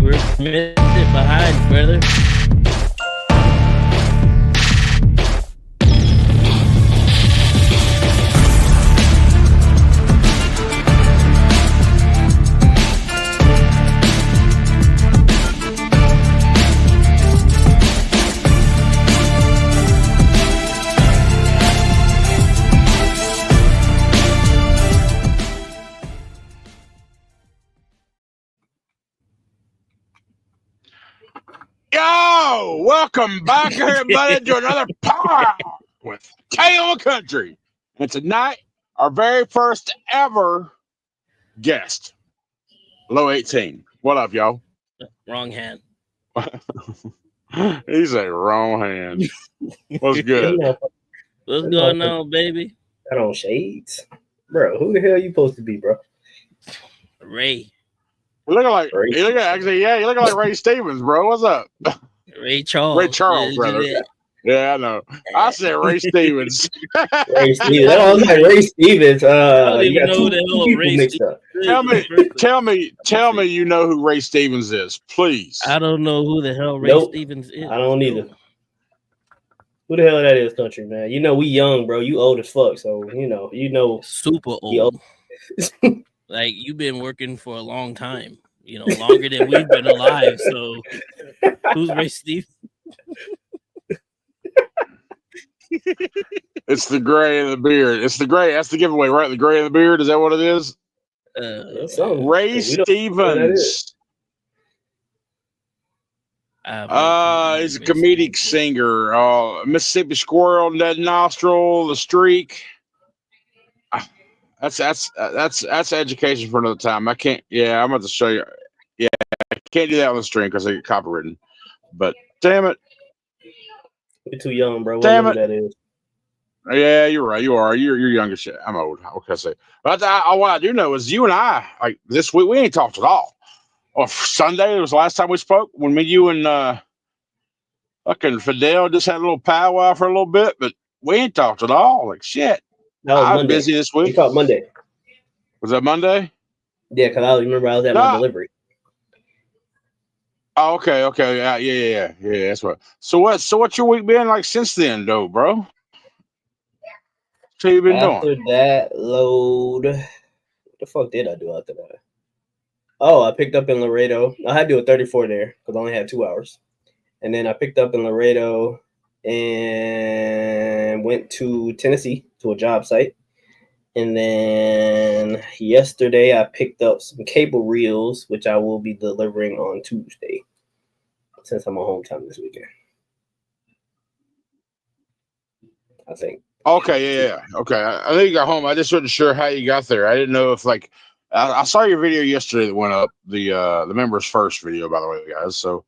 We're committed behind, brother. Yo, welcome back, everybody, to another Power with Tail Country. And tonight, our very first ever guest, Low 18. What up, y'all? Wrong hand. He's a wrong hand. What's good? What's going on, baby? I don't shades, bro. Who the hell you supposed to be, bro? Ray. You looking like you looking like Ray Stevens, bro. What's up? Ray Charles. Ray Charles, brother. Yeah, I know. I said Ray Stevens. Ray Stevens. I was like Ray Stevens. I don't even know who the hell Ray Stevens. Tell me you know who Ray Stevens is, please. I don't know who the hell Ray Stevens is. I don't either. Who the hell that is, country, man? You know we young, bro. You old as fuck, so you know super old. Like you've been working for a long time, longer than we've been alive. So who's Ray Stevens? It's the gray and the beard. It's the gray. That's the giveaway, right? The gray and the beard. Is that what it is? Ray Stevens. He's a comedic singer. Mississippi Squirrel, Ned Nostril, The Streak. That's education for another time. I can't. Yeah, I'm about to show you. Yeah, I can't do that on the stream because I get copywritten. But damn it, you're too young, bro. Damn it. That is. Yeah, you're right. You are. You're young as shit. I'm old. What can I say? But what I do know is you and I, like this week, we ain't talked at all. Or Sunday, it was the last time we spoke when you and fucking Fidel just had a little powwow for a little bit, but we ain't talked at all. Like shit. I'm busy this week. We caught Monday. Was that Monday? Yeah, because I remember I was at my delivery. Oh, okay. Yeah. That's what. So what's your week been like since then, though, bro? So you been doing? After that load, what the fuck did I do after that? Oh, I picked up in Laredo. I had to do a 34 there because I only had 2 hours, and then I picked up in Laredo and went to Tennessee to a job site. And then yesterday I picked up some cable reels, which I will be delivering on Tuesday since I'm on home time this weekend. I think. Okay, yeah. Okay. I think you got home. I just wasn't sure how you got there. I didn't know if I saw your video yesterday that went up, the members first video, by the way, guys. So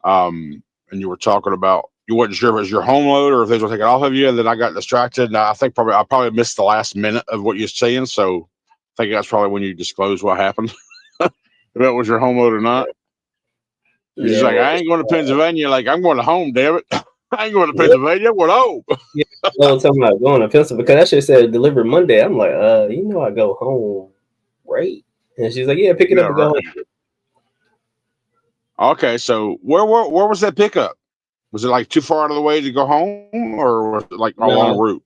and you were talking about you wasn't sure if it was your home load or if they were taking it off of you, and then I got distracted. And I think I probably missed the last minute of what you're saying. So I think that's probably when you disclosed what happened. If it was your home load or not. He's like, I ain't going to Pennsylvania. Like, I'm going to home, damn it. I ain't going to Pennsylvania. I'm going home. Well, I'm talking about going to Pennsylvania because that shit said deliver Monday. I'm like, I go home, right? And she's like, yeah, pick it up and go home. Okay, so where was that pickup? Was it like too far out of the way to go home, or was it like along the route?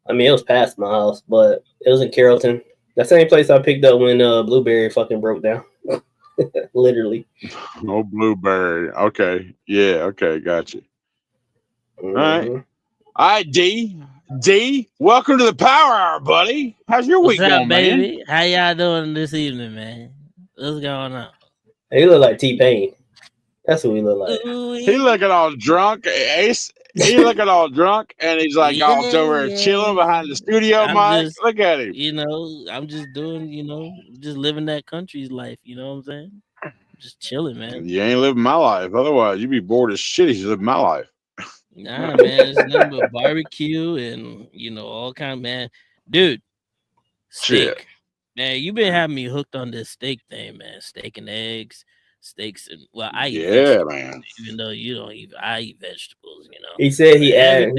I mean, it was past my house, but it was in Carrollton. The same place I picked up when Blueberry fucking broke down. Literally. No Blueberry. Okay. Yeah. Okay. Gotcha. Mm-hmm. All right, D. Welcome to the Power Hour, buddy. How's your week going, baby? Man? How y'all doing this evening, man? What's going on? Hey, you look like T-Pain. That's what we look like. He looking all drunk. Ace. He looking all drunk, and he's like all over here chilling behind the studio mic. Look at him. I'm just doing, just living that country's life. You know what I'm saying? Just chilling, man. You ain't living my life. Otherwise, you'd be bored as shit if you live my life. Nah, man. It's nothing but barbecue and, all kind of, man. Dude, steak. Shit. Man, you've been having me hooked on this steak thing, man. Steak and eggs. Steaks and I eat vegetables, man. Even though you don't eat, I eat vegetables. He said he added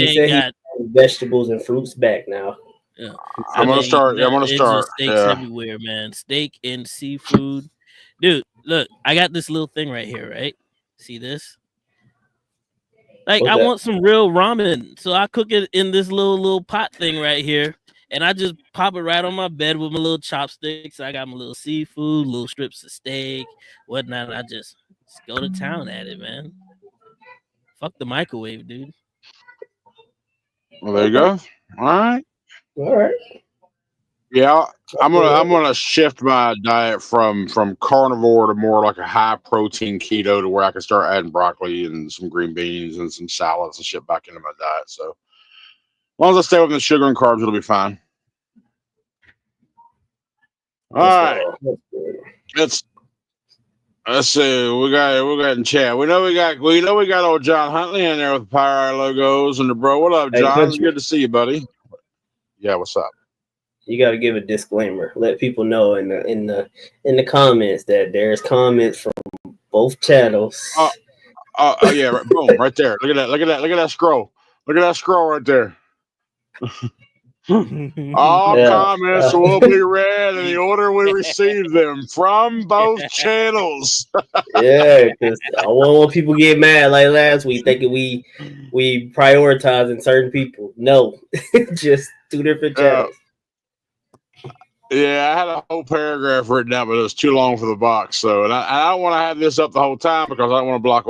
vegetables and fruits back now. Yeah. I'm gonna start. Steaks everywhere, man. Steak and seafood, dude. Look, I got this little thing right here, right? See this? Like, What's I that? want some real ramen, so I cook it in this little pot thing right here, and I just pop it right on my bed with my little chopsticks. I got my little seafood, little strips of steak, whatnot. I just go to town at it, man. Fuck the microwave, dude. Well, there you go. All right. All right. Yeah, I'm gonna shift my diet from carnivore to more like a high protein keto, to where I can start adding broccoli and some green beans and some salads and shit back into my diet. So as long as I stay within the sugar and carbs, it'll be fine. All right, let's see. We got in chat. We know we got old John Huntley in there with the Power logos and the bro. What up, Hey, John? It's Country. good to see you, buddy. Yeah, what's up? You got to give a disclaimer. Let people know in the comments that there's comments from both channels. Oh yeah, right, boom, right there. Look at that scroll. Look at that scroll right there. All comments will be read in the order we receive them from both channels. Yeah, because I don't want people get mad like last week thinking we prioritizing certain people. No, just two different channels. Yeah, I had a whole paragraph written down, but it was too long for the box. So, and I don't want to have this up the whole time because I don't want to block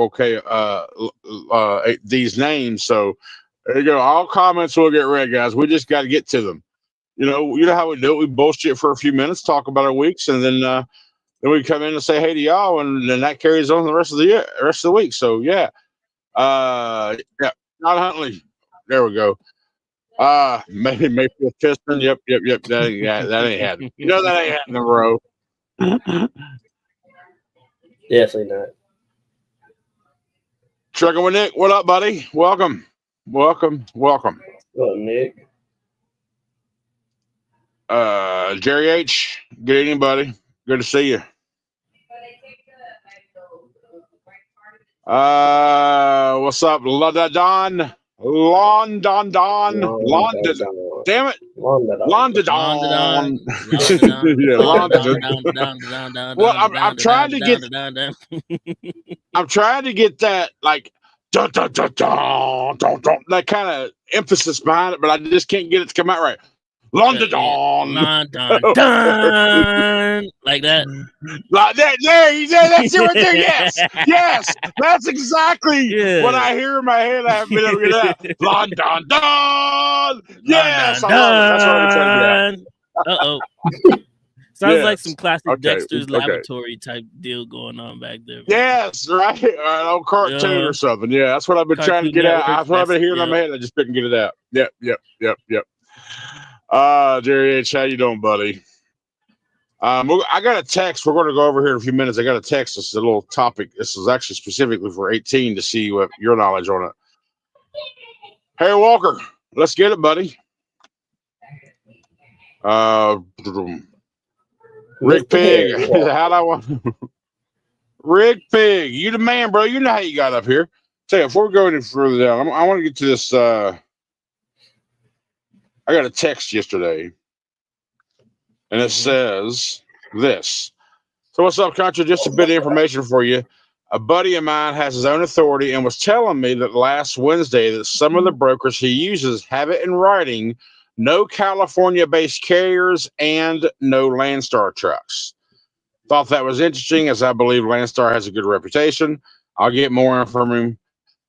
these names. So there you go. All comments will get read, guys. We just got to get to them. You know how we do it. We bullshit for a few minutes, talk about our weeks, and then we come in and say hey to y'all, and then that carries on the rest of the week. So yeah, John Huntley. There we go. Maybe Mayfield Piston. Yep. That ain't happening. You know that ain't happening, bro. Definitely not. Trucking with Nick. What up, buddy? Welcome. What up, Nick? Jerry H. Good evening, buddy. Good to see you. What's up, London? Damn it. London. Well, I'm trying to get. I'm trying to get that like dun, dun, dun, dun, dun, dun, that kind of emphasis behind it, but I just can't get it to come out right. London. Like that. Like that. There, that's it right there. Yes, that's exactly what I hear in my head. I haven't been able to get out. London. Yes, I love it. That's what I'm trying to get out. Sounds like some classic Dexter's Laboratory type deal going on back there. Bro. Yes, right. Old cartoon or something. Yeah, that's what I've been trying to get out. That's what I've been hearing in my head. I just couldn't get it out. Yep. Jerry H, how you doing, buddy? I got a text. We're going to go over here in a few minutes. I got a text. This is a little topic. This is actually specifically for 18 to see what your knowledge on it. Hey, Walker, let's get it, buddy. Rick Pig, how'd I want? Rick Pig, you the man, bro. You know how you got up here. Tell you, before we go any further down, I want to get to this. I got a text yesterday, and it says this. So what's up, country? Just a bit of information for you. A buddy of mine has his own authority and was telling me that last Wednesday that some of the brokers he uses have it in writing: no California-based carriers and no Landstar trucks. Thought that was interesting, as I believe Landstar has a good reputation. I'll get more from him,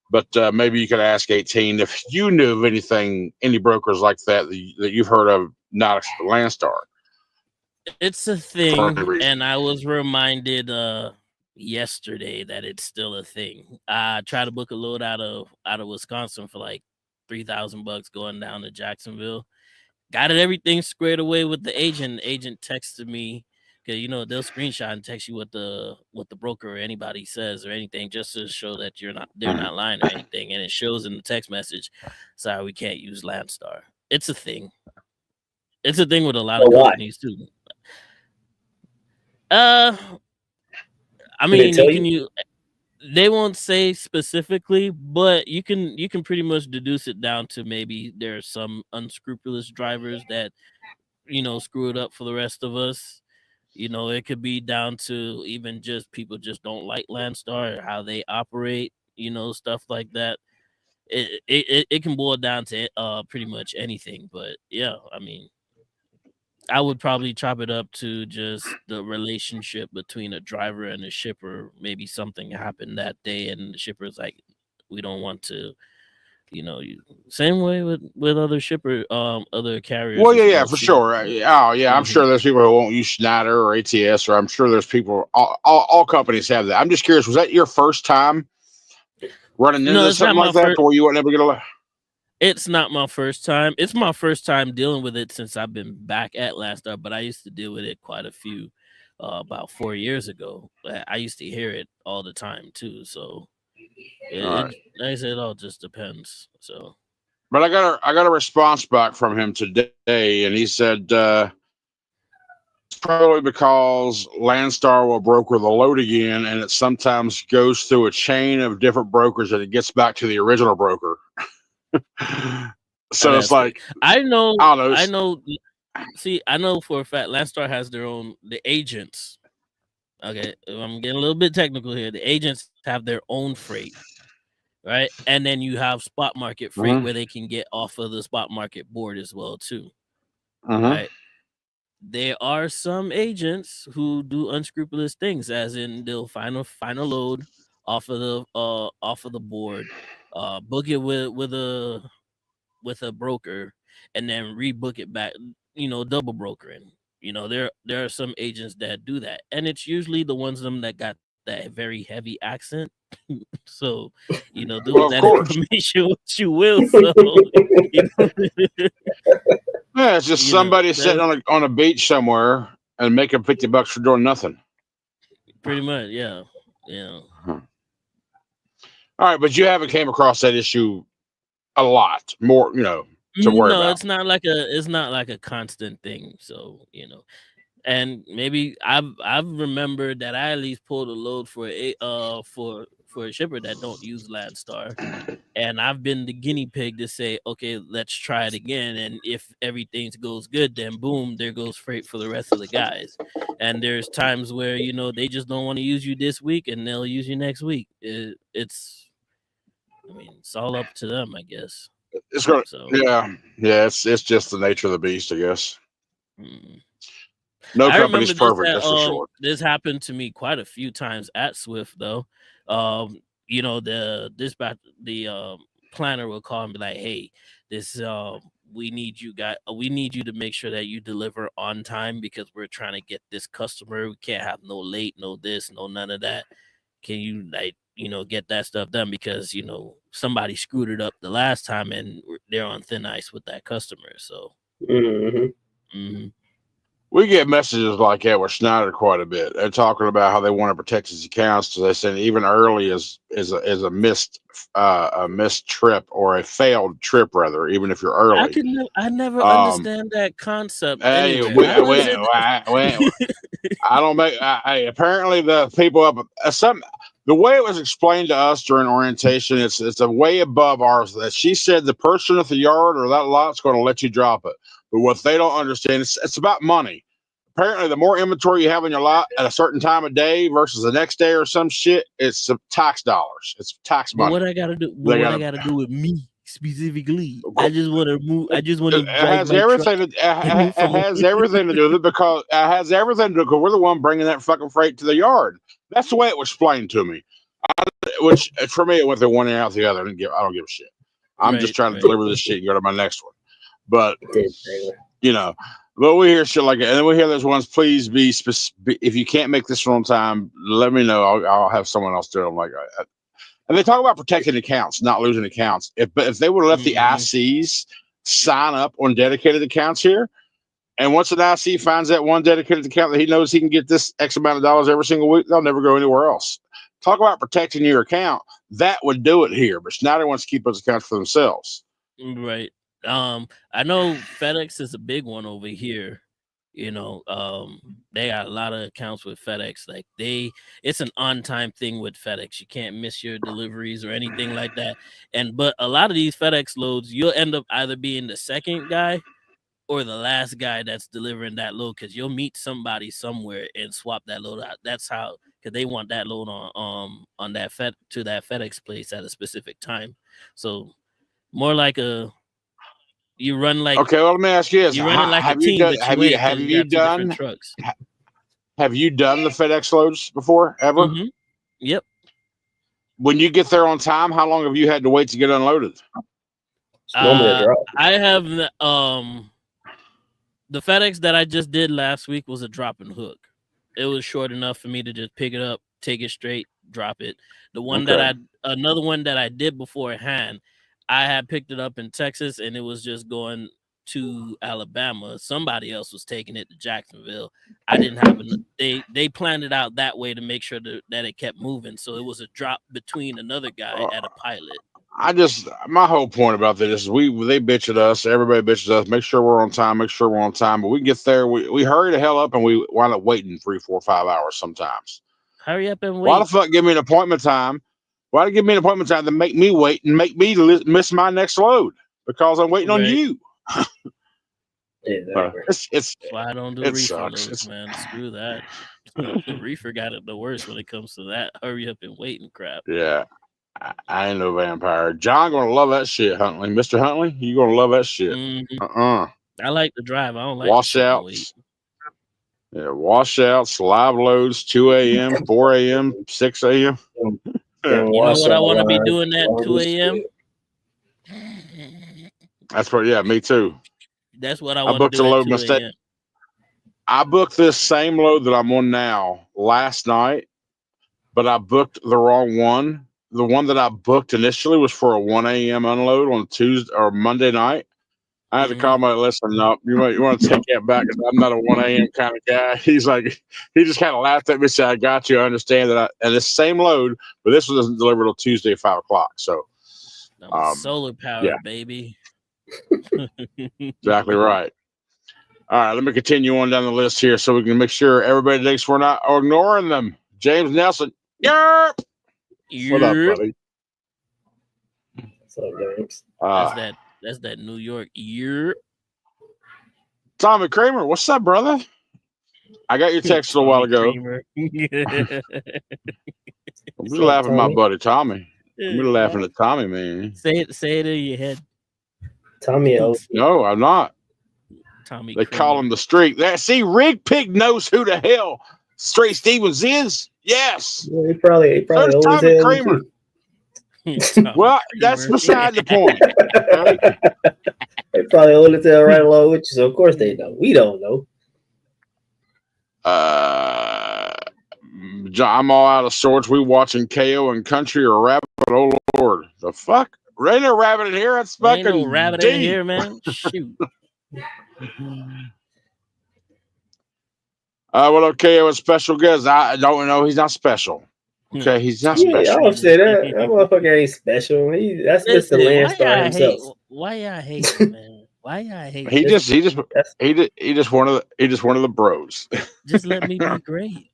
but maybe you could ask 18 if you knew of any brokers like that that you've heard of, not Landstar. It's a thing, and I was reminded yesterday that it's still a thing. I tried to book a load out of Wisconsin for like $3,000 going down to Jacksonville. Got everything squared away with the agent. Agent texted me, because they'll screenshot and text you what the broker or anybody says or anything, just to show that they're not lying or anything, and it shows in the text message. Sorry, we can't use Landstar. It's a thing. It's a thing with a lot of companies too. I mean, they won't say specifically, but you can pretty much deduce it down to maybe there are some unscrupulous drivers that screw it up for the rest of us. You know, it could be down to even just people just don't like Landstar or how they operate, you know, stuff like that. It can boil down to pretty much anything. But yeah, I mean, I would probably chop it up to just the relationship between a driver and a shipper. Maybe something happened that day and the shipper's like, we don't want to, you know, same way with other other carriers. Well, as yeah, well for too. sure. Oh, yeah, I'm sure there's people who won't use Schneider or ATS, or I'm sure there's people. All companies have that. I'm just curious. Was that your first time running No, into it's not something my like that, first. to where you weren't ever gonna? It's not my first time. It's my first time dealing with it since I've been back at Landstar, but I used to deal with it quite a few about 4 years ago. I used to hear it all the time too. So All right. like I said, it all just depends. So, But I got a response back from him today, and he said it's probably because Landstar will broker the load again, and it sometimes goes through a chain of different brokers, and it gets back to the original broker. So it's that's good. like, I know. I don't know. I know. See, I know for a fact Landstar has their own the agents. Okay, I'm getting a little bit technical here. The agents have their own freight, right? And then you have spot market freight where they can get off of the spot market board as well too, right? There are some agents who do unscrupulous things, as in they'll find a load off of the board, book it with a broker, and then rebook it back. You know, double brokering. You know, there are some agents that do that, and it's usually the ones of them that got that very heavy accent. So, you know, do Well, with of that course. information what you will. So, you know, Yeah, it's just you know, somebody that's sitting on a beach somewhere and making $50 for doing nothing. pretty much, yeah, yeah. All right, but you haven't came across that issue a lot more, to worry No, about. it's not like a constant thing. So, you know, and maybe I've remembered that I at least pulled a load for a shipper that don't use Landstar, and I've been the guinea pig to say, okay, let's try it again, and if everything goes good, then boom, there goes freight for the rest of the guys. And there's times where, you know, they just don't want to use you this week, and they'll use you next week. I mean, it's all up to them, I guess. It's going So, yeah. It's just the nature of the beast, I guess. mm. No I company's remember this perfect, that's for sure. this happened to me quite a few times at Swift though. You know, the dispatch planner will call and be like, "Hey, this we need you to make sure that you deliver on time because we're trying to get this customer. We can't have no late, no this, no none of that. Can you get that stuff done because, somebody screwed it up the last time and they're on thin ice with that customer." So, We get messages like that with Schneider quite a bit. They're talking about how they want to protect his accounts. So they said even early is a missed trip, or a failed trip rather, even if you're early. I never understand that concept Hey, anywhere. How is it? I don't make. Apparently, the people up the way it was explained to us during orientation, it's a way above ours. That she said the person at the yard or that lot's going to let you drop it. But what they don't understand, it's about money. Apparently, the more inventory you have in your lot at a certain time of day versus the next day or some shit, it's some tax dollars. It's tax money. What I gotta do? What I gotta do with me specifically? I just want to move. I just want to drive my truck. It has everything to do with it, because it has everything to do because we're the one bringing that fucking freight to the yard. That's the way it was explained to me. Which for me, it went through one ear out the other. I don't give a shit. I'm just trying to deliver this shit and go to my next one. But but we hear shit like that, and then we hear those ones. Please be specific. If you can't make this one on time, let me know. I'll have someone else do it. I'm like, and they talk about protecting accounts, not losing accounts. If they would have let the ICs sign up on dedicated accounts here, and once an IC finds that one dedicated account that he knows he can get this X amount of dollars every single week, they'll never go anywhere else. Talk about protecting your account. That would do it here, but Schneider wants to keep those accounts for themselves. Right. I know FedEx is a big one over here. They got a lot of accounts with FedEx. Like it's an on-time thing with FedEx. You can't miss your deliveries or anything like that. But a lot of these FedEx loads, you'll end up either being the second guy or the last guy that's delivering that load, because you'll meet somebody somewhere and swap that load out. That's how, because they want that load on that to that FedEx place at a specific time. So more like you run like, okay. Well, let me ask you this: you're running like a have you team, done? but Have you you ain't, because have you you got two different done? trucks. Have you done the FedEx loads before ever? Mm-hmm. Yep. When you get there on time, how long have you had to wait to get unloaded? It's normally a drop. I have the FedEx that I just did last week was a drop and hook. It was short enough for me to just pick it up, take it straight, drop it. The one that another one that I did beforehand, I had picked it up in Texas and it was just going to Alabama. Somebody else was taking it to Jacksonville. I didn't have they planned it out that way to make sure that it kept moving. So it was a drop between another guy at a pilot. My whole point about this is they bitch at us, everybody bitches us, make sure we're on time, but we get there, we hurry the hell up and we wind up waiting 3, 4, 5 hours sometimes. Hurry up and wait. Why the fuck give me an appointment time? Why do you give me an appointment time to make me wait and make me miss my next load because I'm waiting on you? Exactly. That's why I don't do reefer loads, man. Screw that. The reefer got it the worst when it comes to that hurry up and waiting crap. Yeah. I ain't no vampire. John gonna love that shit, Huntley. Mr. Huntley, you gonna love that shit. I like to drive. I don't like washouts. Yeah, washouts, live loads, 2 a.m., 4 a.m., 6 a.m. You know what I want to be doing at 2 a.m.? That's me too. That's what I want to do at 2 a.m. I booked this same load that I'm on now last night, but I booked the wrong one. The one that I booked initially was for a 1 a.m. unload on Tuesday or Monday night. I had to call my listen, no, you want to take that back because I'm not a 1 a.m. kind of guy. He's like, he just kind of laughed at me and said, I got you. I understand that. And this same load, but this one doesn't deliver till Tuesday at 5 o'clock. So, solar power, baby. Exactly right. All right, let me continue on down the list here so we can make sure everybody thinks we're not ignoring them. James Nelson. Yerp. What up, buddy? What's up, James? That's that New York year. Tommy Kramer, what's up, brother? I got your text a while ago. I'm just laughing at my buddy Tommy. I'm just laughing at Tommy, man. Say it in your head. Tommy. No, I'm not. Tommy. They call him the Streak. See, Rig Pig knows who the hell Straight Stevens is. Yes. Yeah, he probably so Tommy Kramer. Well, that's beside the point. They probably own it to right along with you, so of course they know. We don't know. I'm all out of sorts. We watching KO and country or rabbit. Oh Lord, the fuck? Ain't no rabbit in here. That's fucking ain't no rabbit in here, man. Shoot. What up, KO? A special guest? I don't know. He's not special. Okay, he's not special. I don't say that. That motherfucker ain't special. That's Mr. Landstar himself. Why y'all hate him, man? Why y'all hate him? He just one of the bros. Just let me be great.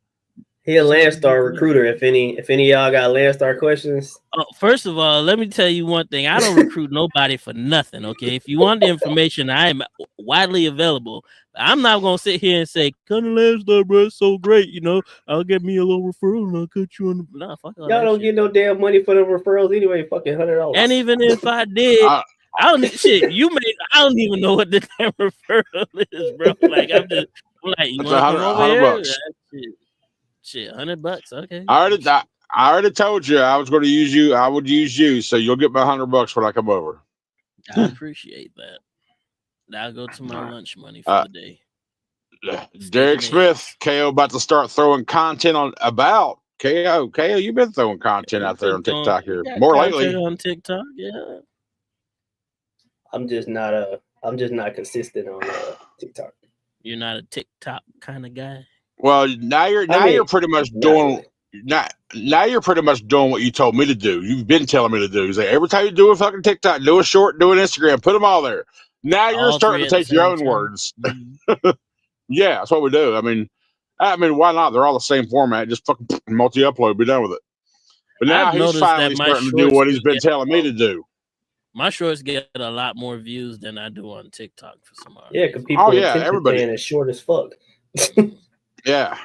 He a Landstar recruiter. If any of y'all got Landstar questions. First of all, let me tell you one thing. I don't recruit nobody for nothing. Okay, if you want the information, I am widely available. I'm not gonna sit here and say, "Come to Landstar, bro, it's so great." You know, I'll get me a little referral and I'll cut you on. Nah, fuck all y'all don't get no damn money for the referrals anyway. Fucking $100. And even if I did, I don't shit. I don't even know what the damn referral is, bro. Like I'm like, you want to come over here? Shit, $100. Okay. I already told you I was going to use you. I would use you, so you'll get my $100 when I come over. I appreciate that. I'll go to my lunch money for the day. Derek Smith, KO about to start throwing content on about KO. KO, you've been throwing content out there on TikTok here more lately. On TikTok, yeah. I'm just not consistent on TikTok. You're not a TikTok kind of guy. Well, now you're pretty much doing now you're pretty much doing what you told me to do. You've been telling me to do. He's like, every time you do a fucking TikTok, do a short, do an Instagram, put them all there. Now you're starting to take your own words. Yeah, that's what we do. I mean, why not? They're all the same format. Just fucking multi-upload, be done with it. But now he's finally starting to do what he's been telling me to do. My shorts get a lot more views than I do on TikTok for some odd Yeah, because reason. people attention everybody span is short as fuck. Yeah,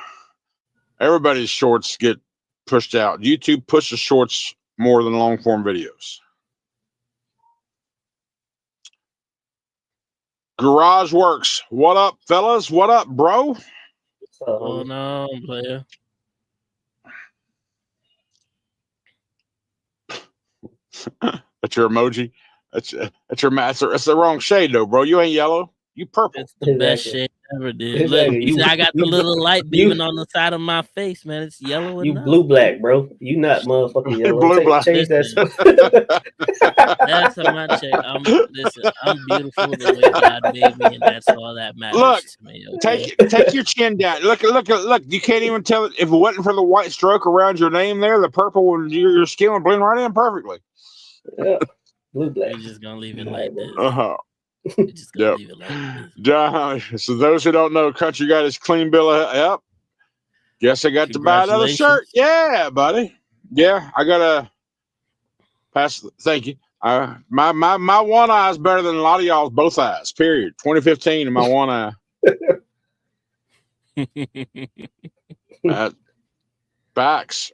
everybody's shorts get pushed out. YouTube pushes shorts more than long form videos. Garage Works. What up, fellas? What up, bro? Oh no, player. That's your emoji. That's your master. That's the wrong shade though, bro. You ain't yellow. You purple. It's the best shade ever, dude. Look, Exactly. you see, I got the little light beaming on the side of my face, man. It's yellow You enough. blue black, bro. You not motherfucking yellow. Blue black. Change that. That's how my check. Listen, I'm beautiful the way God made me, and that's all that matters Look, to me. Okay? take your chin down. Look. You can't even tell if it wasn't for the white stroke around your name there. The purple and your skin would blend right in perfectly. Yeah. Blue black. We're just gonna leave it like this. We're just gonna leave it like this. So those who don't know, Country got his clean bill of yep. Guess I got to buy another shirt. Yeah, buddy. Yeah, I gotta pass. Thank you. My one eye is better than a lot of y'all's both eyes. Period. 2015 and my one eye. Backs.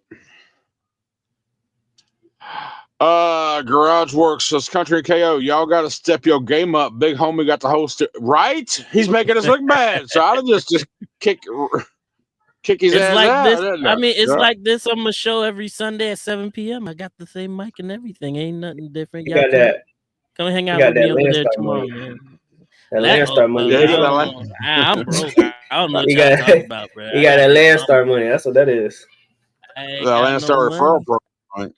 Garage Works says Country KO. Y'all got to step your game up. Big homie got the host. Right? He's making us look bad. So I'll just kick his ass like out. This. I mean, it's like this on my show every Sunday at 7 p.m. I got the same mic and everything. Ain't nothing different. You got that. Come hang out with me over there tomorrow, man. That Landstar money. I'm broke. I don't know what y'all talking about, bro. You got that Landstar money. That's what that is. The Landstar referral program.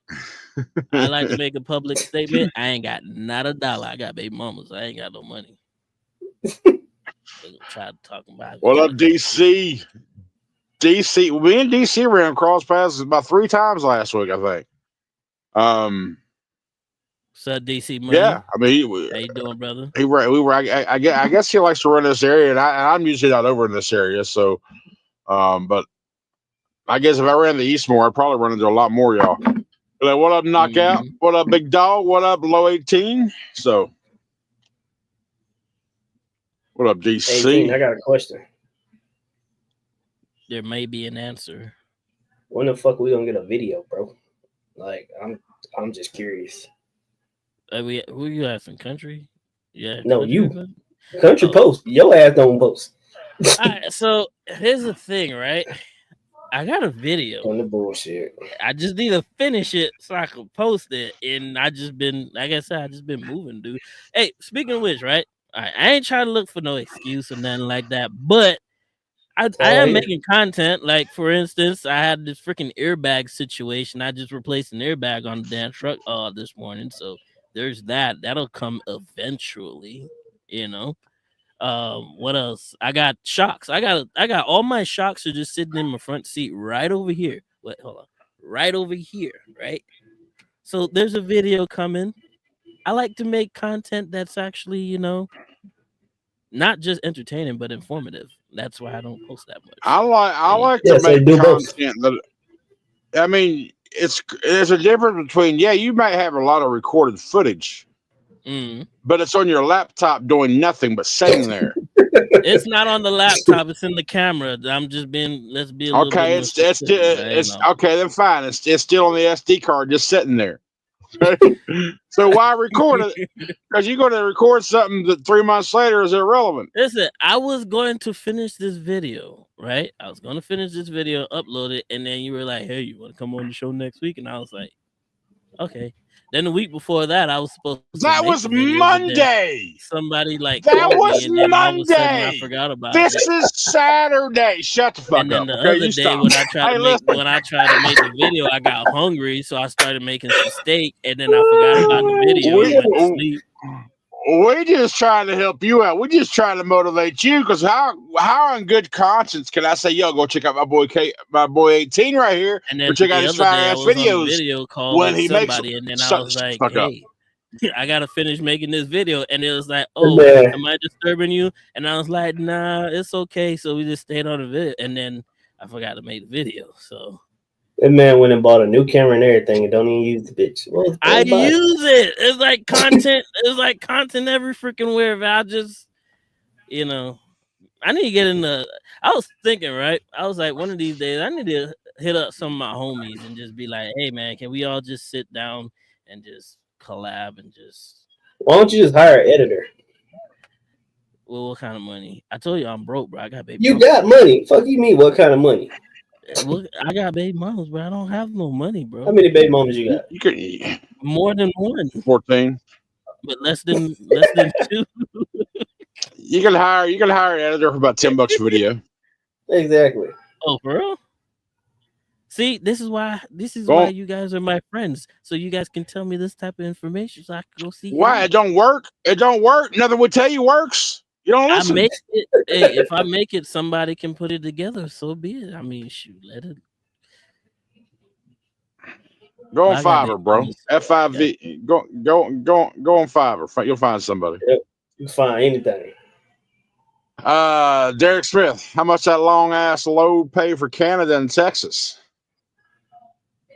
I like to make a public statement. I ain't got not a dollar. I got baby mamas. I ain't got no money. Try to talk about. What up, DC? DC. Me and DC ran cross paths about 3 times last week, I think. So DC money. Yeah, I mean, how you doing, brother? We were. I guess he likes to run this area, and I'm usually not over in this area. So, but I guess if I ran the East more, I'd probably run into a lot more y'all. Like, what up, Knockout? Mm-hmm. What up, Big Dog? What up, Low 18? So, what up, DC? 18, I got a question. There may be an answer. When the fuck we gonna get a video, bro? Like, I'm just curious. Who you asking? Country? Yeah. No, country you. Country post. Your ass don't post. All right, so here's the thing, right? I got a video on the bullshit. I just need to finish it so I can post it. And I just been, like I said, I just been moving, dude. Hey, speaking of which, right? I ain't trying to look for no excuse or nothing like that, but I am making content. Like, for instance, I had this freaking airbag situation. I just replaced an airbag on the damn truck this morning. So there's that. That'll come eventually, you know. What else? I got shocks. I got all my shocks are just sitting in my front seat right over here. Wait, hold on. Right over here, right? So there's a video coming. I like to make content that's actually, you know, not just entertaining but informative. That's why I don't post that much. I like to make content that, I mean, there's a difference between, you might have a lot of recorded footage. But it's on your laptop doing nothing but sitting there. It's not on the laptop, it's in the camera. I'm just being, let's be a little bit it's okay, then fine. It's still on the SD card, just sitting there. So why record it? Because you're going to record something that 3 months later is irrelevant. Listen, I was going to finish this video, right? I was going to finish this video, upload it, and then you were like, hey, you want to come on the show next week? And I was like, okay. Then the week before that, I was supposed to. That was Monday. Somebody like that was me, and then Monday. All of a sudden I forgot about this it. This is Saturday. Shut the fuck and then up. The okay, other you day stop. when I tried to make the video, I got hungry, so I started making some steak, and then I forgot about the video and went to sleep. We're just trying to help you out. We're just trying to motivate you, because how in good conscience can I say, yo, go check out my boy 18 right here, and then check out his fire-ass videos video call when he makes and then I was like, hey, I gotta finish making this video, and it was like, oh, am I disturbing you? And I was like, nah, it's okay. So we just stayed on the video, and then I forgot to make the video. So That man went and bought a new camera and everything and don't even use the bitch. Well, I use it. It's like content. It's like content every freaking where. I just, you know, I need to get in the. I was thinking, right? I was like, one of these days, I need to hit up some of my homies and just be like, hey, man, can we all just sit down and just collab and just. Why don't you just hire an editor? Well, what kind of money? I told you I'm broke, bro. I got baby. You got money. Fuck you mean? What kind of money? Look, I got baby mamas, but I don't have no money, bro. How many baby mamas you got? You could More than one. 14. But less than 2. You can hire an editor for about $10 a video. Exactly. Oh, for real? See, this is why you guys are my friends. So you guys can tell me this type of information so I can go see. Why? It don't work. It don't work. Nothing would tell you works. You don't listen. I make it. Hey, if I make it, somebody can put it together. So be it. I mean, shoot, let it. Go on Fiverr, bro. FIV. Go on Fiverr. You'll find somebody. Yep. You find anything. Derek Smith, how much that long ass load pay for Canada and Texas?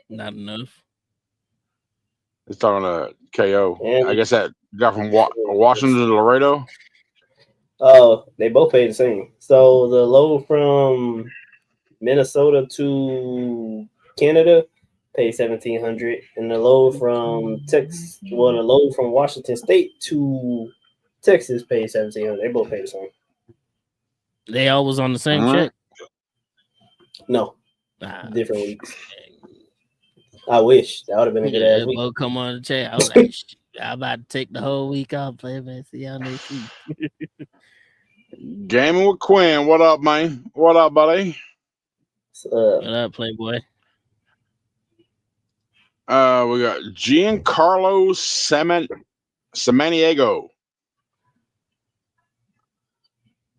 Not enough. He's talking to KO. Yeah. I guess that guy from Washington to Laredo. Oh, they both pay the same. So the load from Minnesota to Canada pay $1,700, and the load from the load from Washington State to Texas pay $1,700. They both pay the same. They always on the same check. No, different weeks. I wish that would have been a good ass week. Both come on the check. I was like, I'm about to take the whole week off, play, man. See y'all next week. Gaming with Quinn. What up, man? What up, buddy? What up, Playboy? We got Giancarlo Samaniego.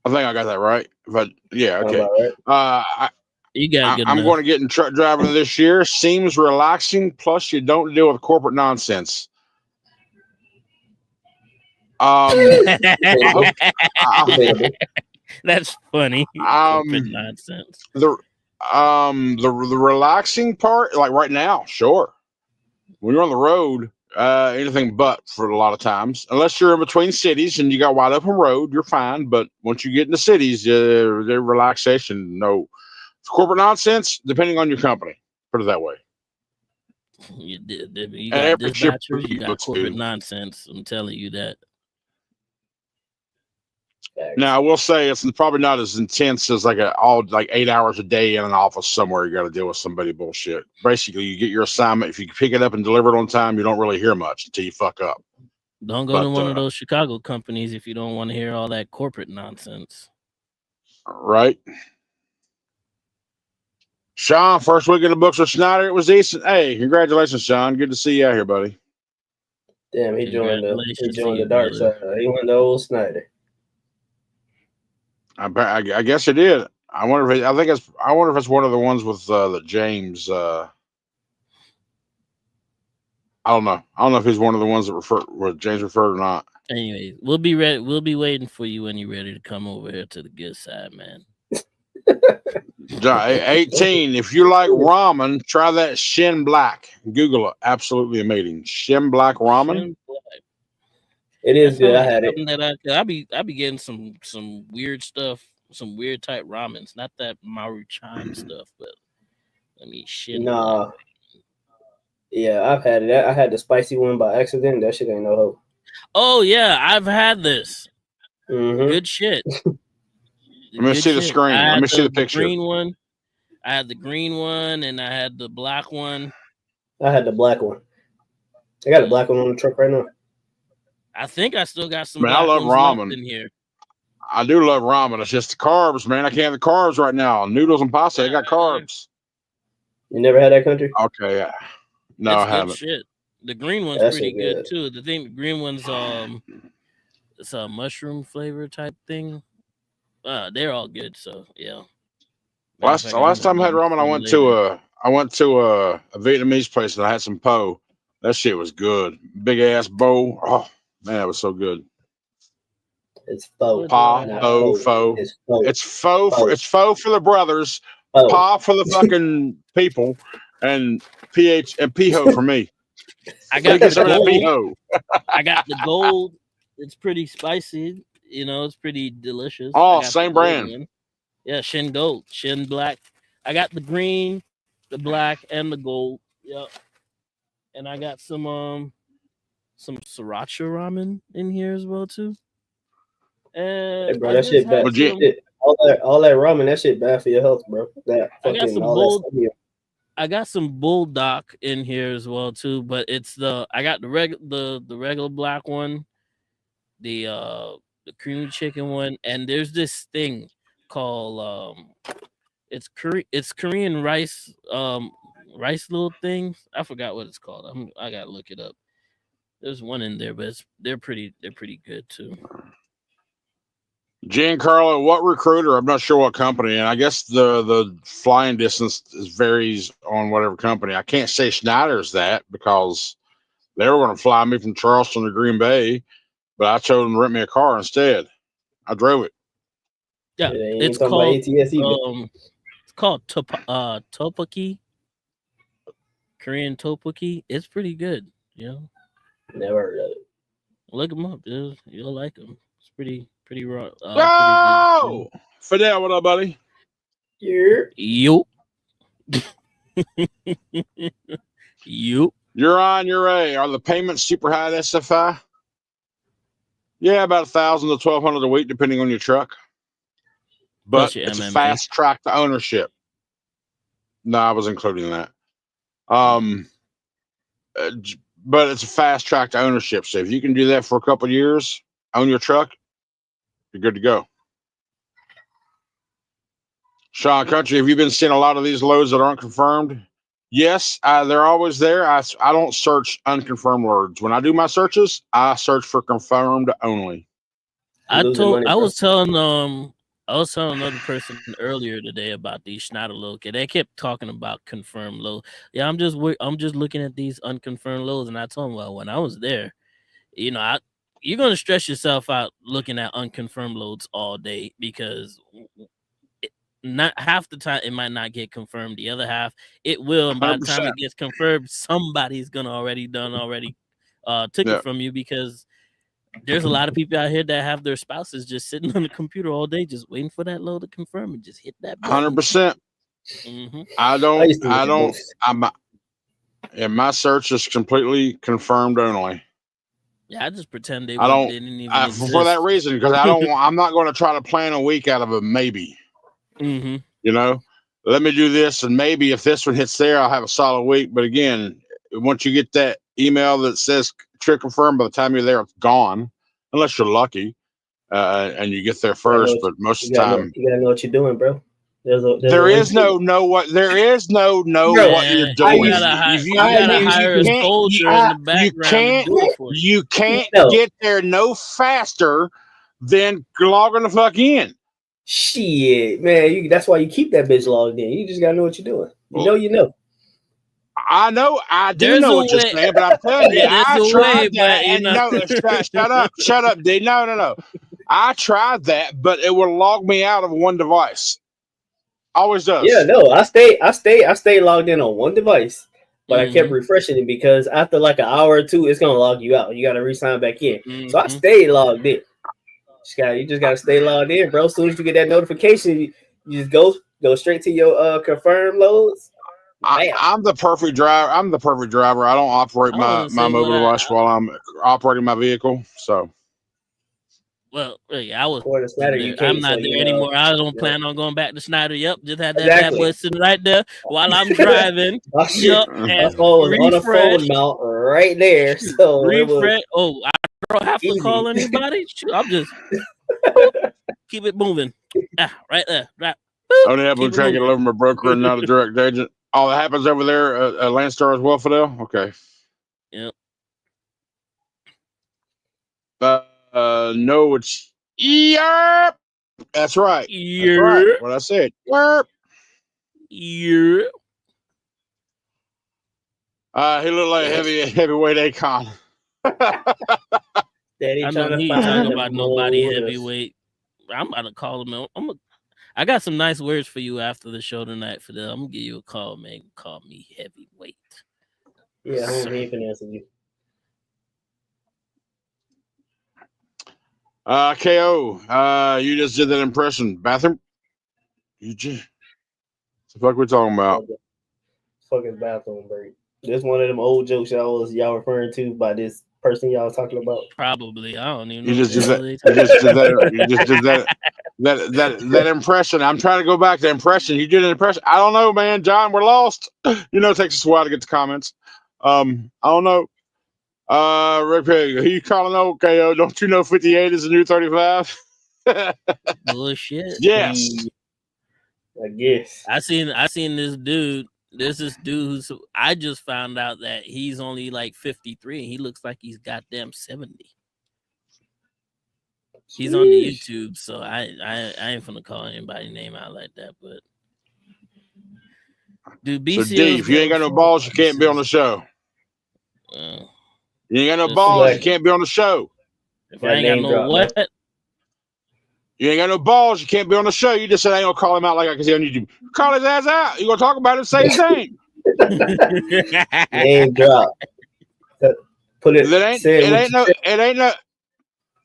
I think I got that right. But yeah, okay. Right. You got good I'm enough. going to get in truck driving this year. Seems relaxing. Plus, you don't deal with corporate nonsense. That's funny. Nonsense. The relaxing part, like right now, sure. When you're on the road, anything but for a lot of times, unless you're in between cities and you got wide open road, you're fine. But once you get into cities, their relaxation, no corporate nonsense. Depending on your company, put it that way. You got dispatchers, you got corporate nonsense. I'm telling you that. Now I will say it's probably not as intense as like 8 hours a day in an office somewhere. You got to deal with somebody bullshit. Basically, you get your assignment. If you pick it up and deliver it on time, you don't really hear much until you fuck up. Don't go to one of those Chicago companies if you don't want to hear all that corporate nonsense. Right. Sean, first week in the books with Schneider, it was decent. Hey, congratulations, Sean. Good to see you out here, buddy. Damn, he joined the dark side. He went to old Snyder. I guess it did. I wonder if it's one of the ones with the James. I don't know. I don't know if he's one of the ones that James referred or not. Anyways, we'll be ready. We'll be waiting for you when you're ready to come over here to the good side, man. John, 18. If you like ramen, try that Shin Black. Google it. Absolutely amazing. Shin Black ramen. Shin Black. It is good. I had it. I be getting some weird stuff, some weird type ramens. Not that Maruchan stuff, but I mean Shin. Nah. Yeah, I've had it. I had the spicy one by accident. That shit ain't no hope. Oh yeah, I've had this. Mm-hmm. Good shit. Let me see the screen. Let me see the picture. Green one. I had the green one and I had the black one. I had the black one. I got a black one on the truck right now. I think I still got some. Man, I love ramen in here. I do love ramen. It's just the carbs, man. I can't have the carbs right now. Noodles and pasta, they got carbs. You never had that country? Okay, yeah. No, I haven't. Shit. The green one's pretty good too. The green one's it's a mushroom flavor type thing. They're all good. So yeah. Last time I had ramen, I went to a Vietnamese place and I had some po. That shit was good. Big ass bowl. Oh man, that was so good. It's pho. Pho. It's pho for the brothers. Pa for the fucking people. and PH and Piho for me. I got Get some of that gold. Piho. I got the gold. It's pretty spicy. You know, it's pretty delicious. Oh, I got same the gold brand. one. Yeah, Shin Gold, Shin Black. I got the green, the black, and the gold. Yep. And I got some sriracha ramen in here as well too. And Hey, bro, I that just shit had bad. some. All that ramen, that shit bad for your health, bro. That I got fucking some all bold. that stuff here. I got some bulldog in here as well too, but it's I got the regular black one, the creamy chicken one, and there's this thing called it's Korean rice rice little things. I forgot what it's called. I gotta look it up. There's one in there, but they're pretty good too. Giancarlo, what recruiter? I'm not sure what company, and I guess the flying distance varies on whatever company. I can't say Schneider's that because they were going to fly me from Charleston to Green Bay, but I chose them to rent me a car instead. I drove it. Yeah, it's called it's called tteokbokki, Korean tteokbokki. It's pretty good. You know, never heard of it. Look them up, dude. You'll like them. It's pretty raw. Oh, Fidel, what up, buddy? Yeah. Yo. You. You're on your A. Are the payments super high at SFI? Yeah, about 1,000 to 1,200 a week, depending on your truck. But it's a fast track to ownership. No, I was including that. But it's a fast track to ownership. So if you can do that for a couple of years, own your truck, you're good to go. Sean Country, have you been seeing a lot of these loads that aren't confirmed? Yes, they're always there. I don't search unconfirmed loads. When I do my searches, I search for confirmed only. I was telling another person earlier today about these Schneider loads. They kept talking about confirmed load. Yeah, I'm just looking at these unconfirmed loads, and I told them, well, when I was there, you know, you're gonna stress yourself out looking at unconfirmed loads all day because not half the time it might not get confirmed. The other half it will, and by the time it gets confirmed, somebody's gonna already took it from you because there's a lot of people out here that have their spouses just sitting on the computer all day, just waiting for that load to confirm and just hit that button. 100%. My search is completely confirmed only. Yeah, I just pretend they didn't even exist. For that reason, because I'm not going to try to plan a week out of a maybe. Mm-hmm. You know, let me do this, and maybe if this one hits there, I'll have a solid week. But again, once you get that email that says trip confirmed, by the time you're there, it's gone, unless you're lucky and you get there first. But most of the time, you gotta know what you're doing, bro. There is no what you're doing. You gotta hire a soldier in the background. You can't get there no faster than logging the fuck in. Shit, man, that's why you keep that bitch logged in. You just gotta know what you're doing. You know. I know, I do know what you're saying, but I'm telling you, I tried that. And no, shut up, D. No. I tried that, but it would log me out of one device. Always does. Yeah, no, I stay logged in on one device, but I kept refreshing it because after like an hour or two, it's gonna log you out. You gotta re-sign back in. So I stayed logged in. You just gotta stay logged in, bro. As soon as you get that notification, you just go straight to your confirm loads. I'm the perfect driver. I don't operate my mobile device while I'm operating my vehicle. So, well, I was. I'm not there anymore. I don't plan on going back to Schneider. Yep, just had that bad boy sitting right there while I'm driving. Yep, and on a phone mount right there. So refresh. I don't have to call anybody. I'm just keep it moving. Right there. Right. Only happen to try to get it over my broker and not a direct agent. All that happens over there at Landstar as well, Fidel? Okay. Yep. No, it's yerp. That's right. Yerp. That's right. What I said. Yerp. Yerp. He looked like a heavyweight Akon. Daddy I know he talking about nobody heavyweight. I'm about to call him. I got some nice words for you after the show tonight. For I'm gonna give you a call, man. Call me heavyweight. Yeah, I'm ain't finessing you. KO. You just did that impression. Bathroom. You just. What the fuck we talking about? Fucking bathroom break. This one of them old jokes y'all referring to by this person y'all was talking about. Probably. I don't even know. You just did that. You just did that. You just did that. That impression. I'm trying to go back to impression. You did an impression. I don't know, man. John, we're lost. You know, it takes us a while to get the comments. I don't know. Rick Pig, who you calling out, KO? Don't you know 58 is the new 35? Bullshit. Yes. I guess. I seen this dude. There's this dude who's I just found out that he's only like 53 and he looks like he's goddamn 70. He's on the YouTube, so I ain't finna call anybody name out like that, but dude, BCO. So D, if you ain't got no balls, you can't be on the show. You ain't got no balls, you can't be on the show. If I ain't got no what? You ain't got no balls, you can't be on the show. You just said I ain't gonna call him out like I can see on YouTube. Call his ass out. You gonna talk about it, say his name. Name drop. Put it.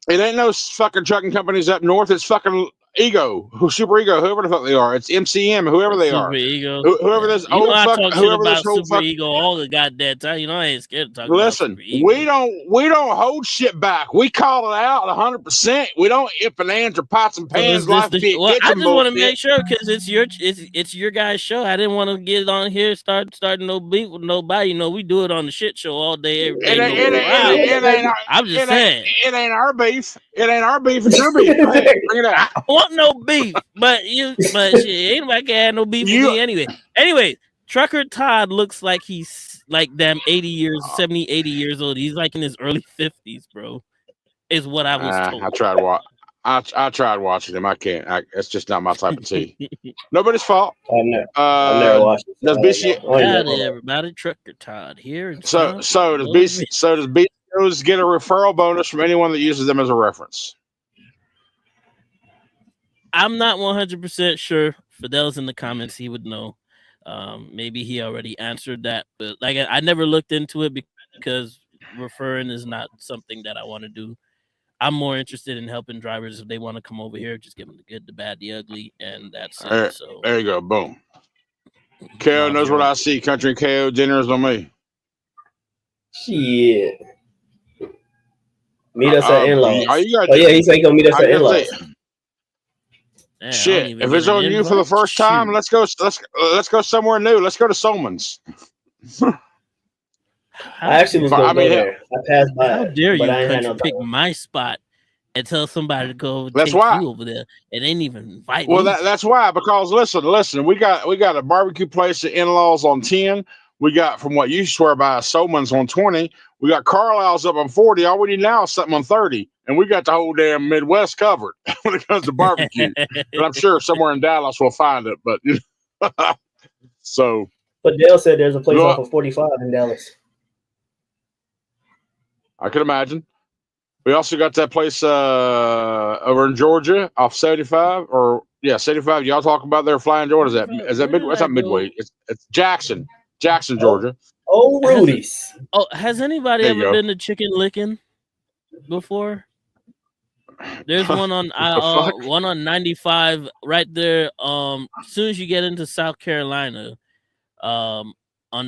It ain't no fucking trucking companies up north. It's fucking Ego, Super Ego, whoever the fuck they are. It's MCM, whoever they are. Super Ego. Whoever this old fuck, whoever this whole Super Ego all the goddamn time. You know I ain't scared to talk about Super Ego. We don't hold shit back. We call it out 100%. We don't if and ands or pots and pans like I just want to make sure because it's your guys' show. I didn't want to get on here starting no beef with nobody. You know we do it on the shit show all day every day. I'm just saying it ain't our beef. It ain't our beef. It's your beef. Go ahead, bring it out. I want no beef, but shit, anybody can have no beef with me anyway. Anyway, Trucker Todd looks like he's like damn 80 years, 70, 80 years old. He's like in his early 50s, bro. Is what I was told. I tried watching him. I can't. It's just not my type of tea. Nobody's fault. I've never watched it. Does BC everybody Trucker Todd here? So does BCOs get a referral bonus from anyone that uses them as a reference? I'm not 100% sure. Fidel's in the comments. He would know. Maybe he already answered that, but like I never looked into it because referring is not something that I want to do. I'm more interested in helping drivers if they want to come over here. Just give them the good, the bad, the ugly, and that's it. So there you go. Boom. KO knows what I see. Country KO dinners on me. Shit. Meet us at in-laws. He said he gonna meet us at in-laws. Man, shit, if it's on you for the first time, let's go somewhere new. Let's go to Solman's. I actually was going to go there. I passed by. How dare you pick my spot and tell somebody to go take you over there and ain't even invite me? Well, that's why. Because listen, we got a barbecue place at in-laws on 10. We got from what you swear by Solman's on 20. We got Carlisle's up on 40. All we need now is something on 30. And we got the whole damn Midwest covered when it comes to barbecue. And I'm sure somewhere in Dallas we'll find it. But so. But Dale said there's a place off of 45 in Dallas. I can imagine. We also got that place over in Georgia off 75 75. Y'all talking about there flying Georgia? Is that Midway? It's not Midway. It's Jackson, Georgia. Oh, Rudy's. Has anybody ever been to Chicken Lickin' before? There's one on 95 right there. As soon as you get into South Carolina, on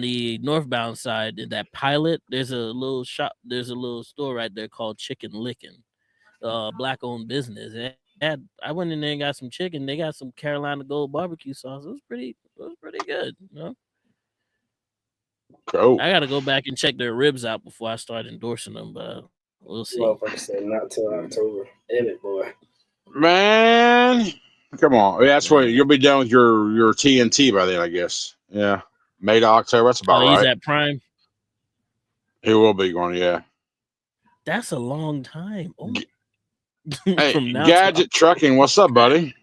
the northbound side, in that Pilot, there's a little shop. There's a little store right there called Chicken Lickin', black-owned business. And I went in there and got some chicken. They got some Carolina Gold barbecue sauce. It was pretty good. You know? Cool. I got to go back and check their ribs out before I start endorsing them, but we'll see. Motherfucker said not till October. Damn it, boy. Man, come on. That's what you'll be done with your TNT by then, I guess. Yeah. May to October. That's about right. He's at Prime. He will be going, yeah. That's a long time. Oh. Hey, Gadget Trucking, what's up, buddy?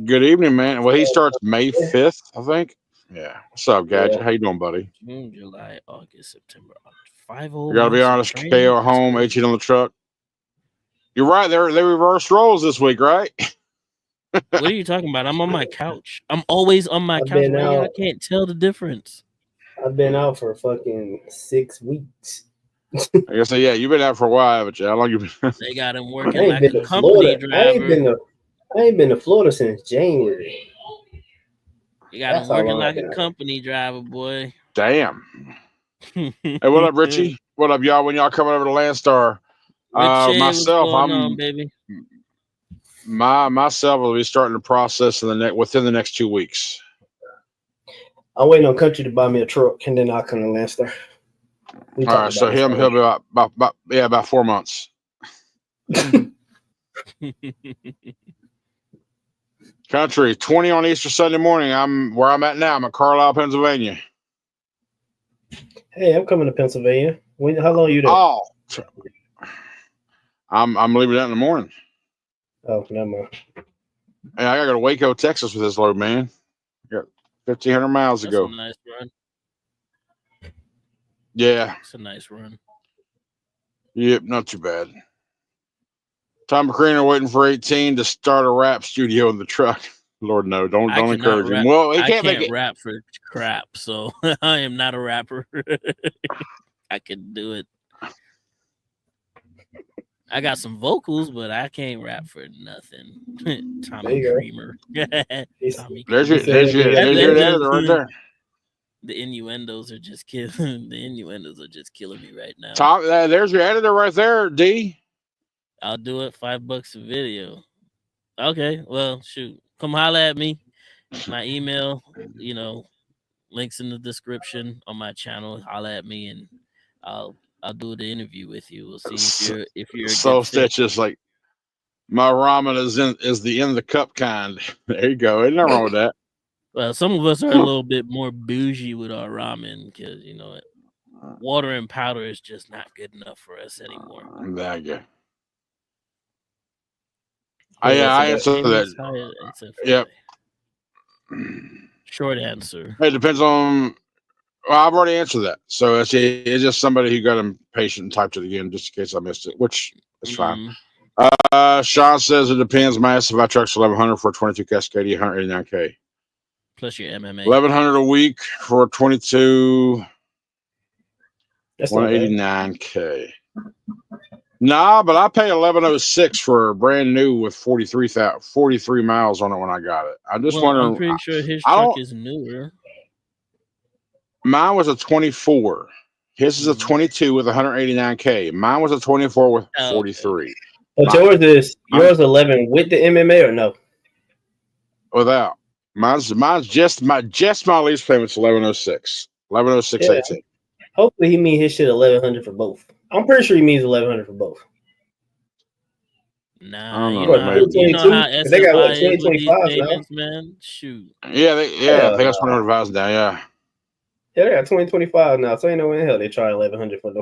Good evening, man. Well, he starts May 5th, I think. Yeah. What's up, Gadget? How you doing, buddy? June, July, August, September. 5 You gotta be honest. KO home, 18 on the truck. You're right. They reversed roles this week, right? What are you talking about? I'm on my couch. I'm always on my I've couch. been Man, out. I can't tell the difference. I've been out for fucking 6 weeks. I guess yeah, you've been out for a while, haven't you? How long you been? They got him I working ain't like been a to company Florida. I driver. ain't been to Florida since January. You got That's him how working long I've like been a out. company driver, boy. Damn. Hey, what up, Richie? What up, y'all? When y'all coming over to Landstar? Richie, what's Myself, going on, baby? Myself will be starting the process within the next 2 weeks. I'm waiting on Country to buy me a truck, and then I'll come to Lancaster. All right, so he'll be about 4 months. Country 20 on Easter Sunday morning. I'm where I'm at now. I'm at Carlisle, Pennsylvania. Hey, I'm coming to Pennsylvania. How long are you there? Oh, I'm leaving out in the morning. Oh, never mind. And I gotta go to Waco, Texas with this load, man. I got 1,500 miles to go. That's a nice run. Yeah. It's a nice run. Yep, not too bad. Tom McCrean are waiting for 18 to start a rap studio in the truck. Lord, no, don't encourage him. Well, he can't make it. Rap for crap, so I am not a rapper. I can do it. I got some vocals, but I can't rap for nothing. Tommy Creamer. Tommy There's your editor right there. The innuendos are just killing. The innuendos are just killing me right now. Tom, there's your editor right there, D. I'll do it. $5 a video. Okay, well, shoot, come holler at me. My email, links in the description on my channel. Holler at me, and I'll do the interview with you. We'll see if you're a so good fit. Stitches like my ramen is the in the cup kind. There you go. Ain't nothing wrong with that. Well, some of us are a little bit more bougie with our ramen because water and powder is just not good enough for us anymore. There you go. I answer that. Yep. Short answer. It depends on. Well, I've already answered that. So it's just somebody who got impatient and typed it again just in case I missed it, which is fine. Sean says it depends. My SFI truck's 1,100 for a 22 Cascadia, 189K. Plus your MMA. 1,100 a week for a 22. That's 189K. Nah, but I pay 1,106 for a brand new with 43 miles on it when I got it. I'm just wondering. I'm pretty sure his truck is newer. Mine was a 24. His is a 22 with 189K. Mine was a 24 with 43. But yours 11 with the MMA or no? Without. Mine's just my lease payment's 1,106. 1,106.18. Hopefully he means his shit 1,100 for both. I'm pretty sure he means 1,100 for both. Nah, you know how SFI they got what, is with these payments, man. Shoot. Yeah, I think that's 100,000 down. Yeah. Yeah, they got 2025 now, so ain't no way in hell they try 1,100 for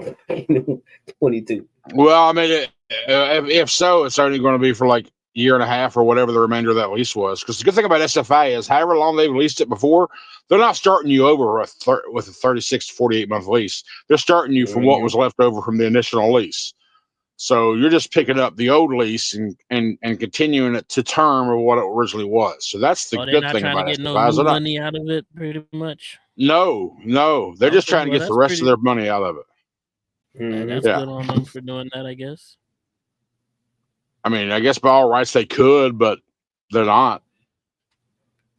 no 22. Well, I mean, if so, it's only going to be for like a year and a half or whatever the remainder of that lease was. Because the good thing about SFI is, however long they've leased it before, they're not starting you over with a 36 to 48 month lease. They're starting you from what was left over from the initial lease. So you're just picking up the old lease and continuing it to term of what it originally was. So that's the good thing about it. They're not trying to get no new money out of it, pretty much. No, they're just trying to get the rest of their money out of it. That's good on them for doing that, I guess. I mean, I guess by all rights they could, but they're not.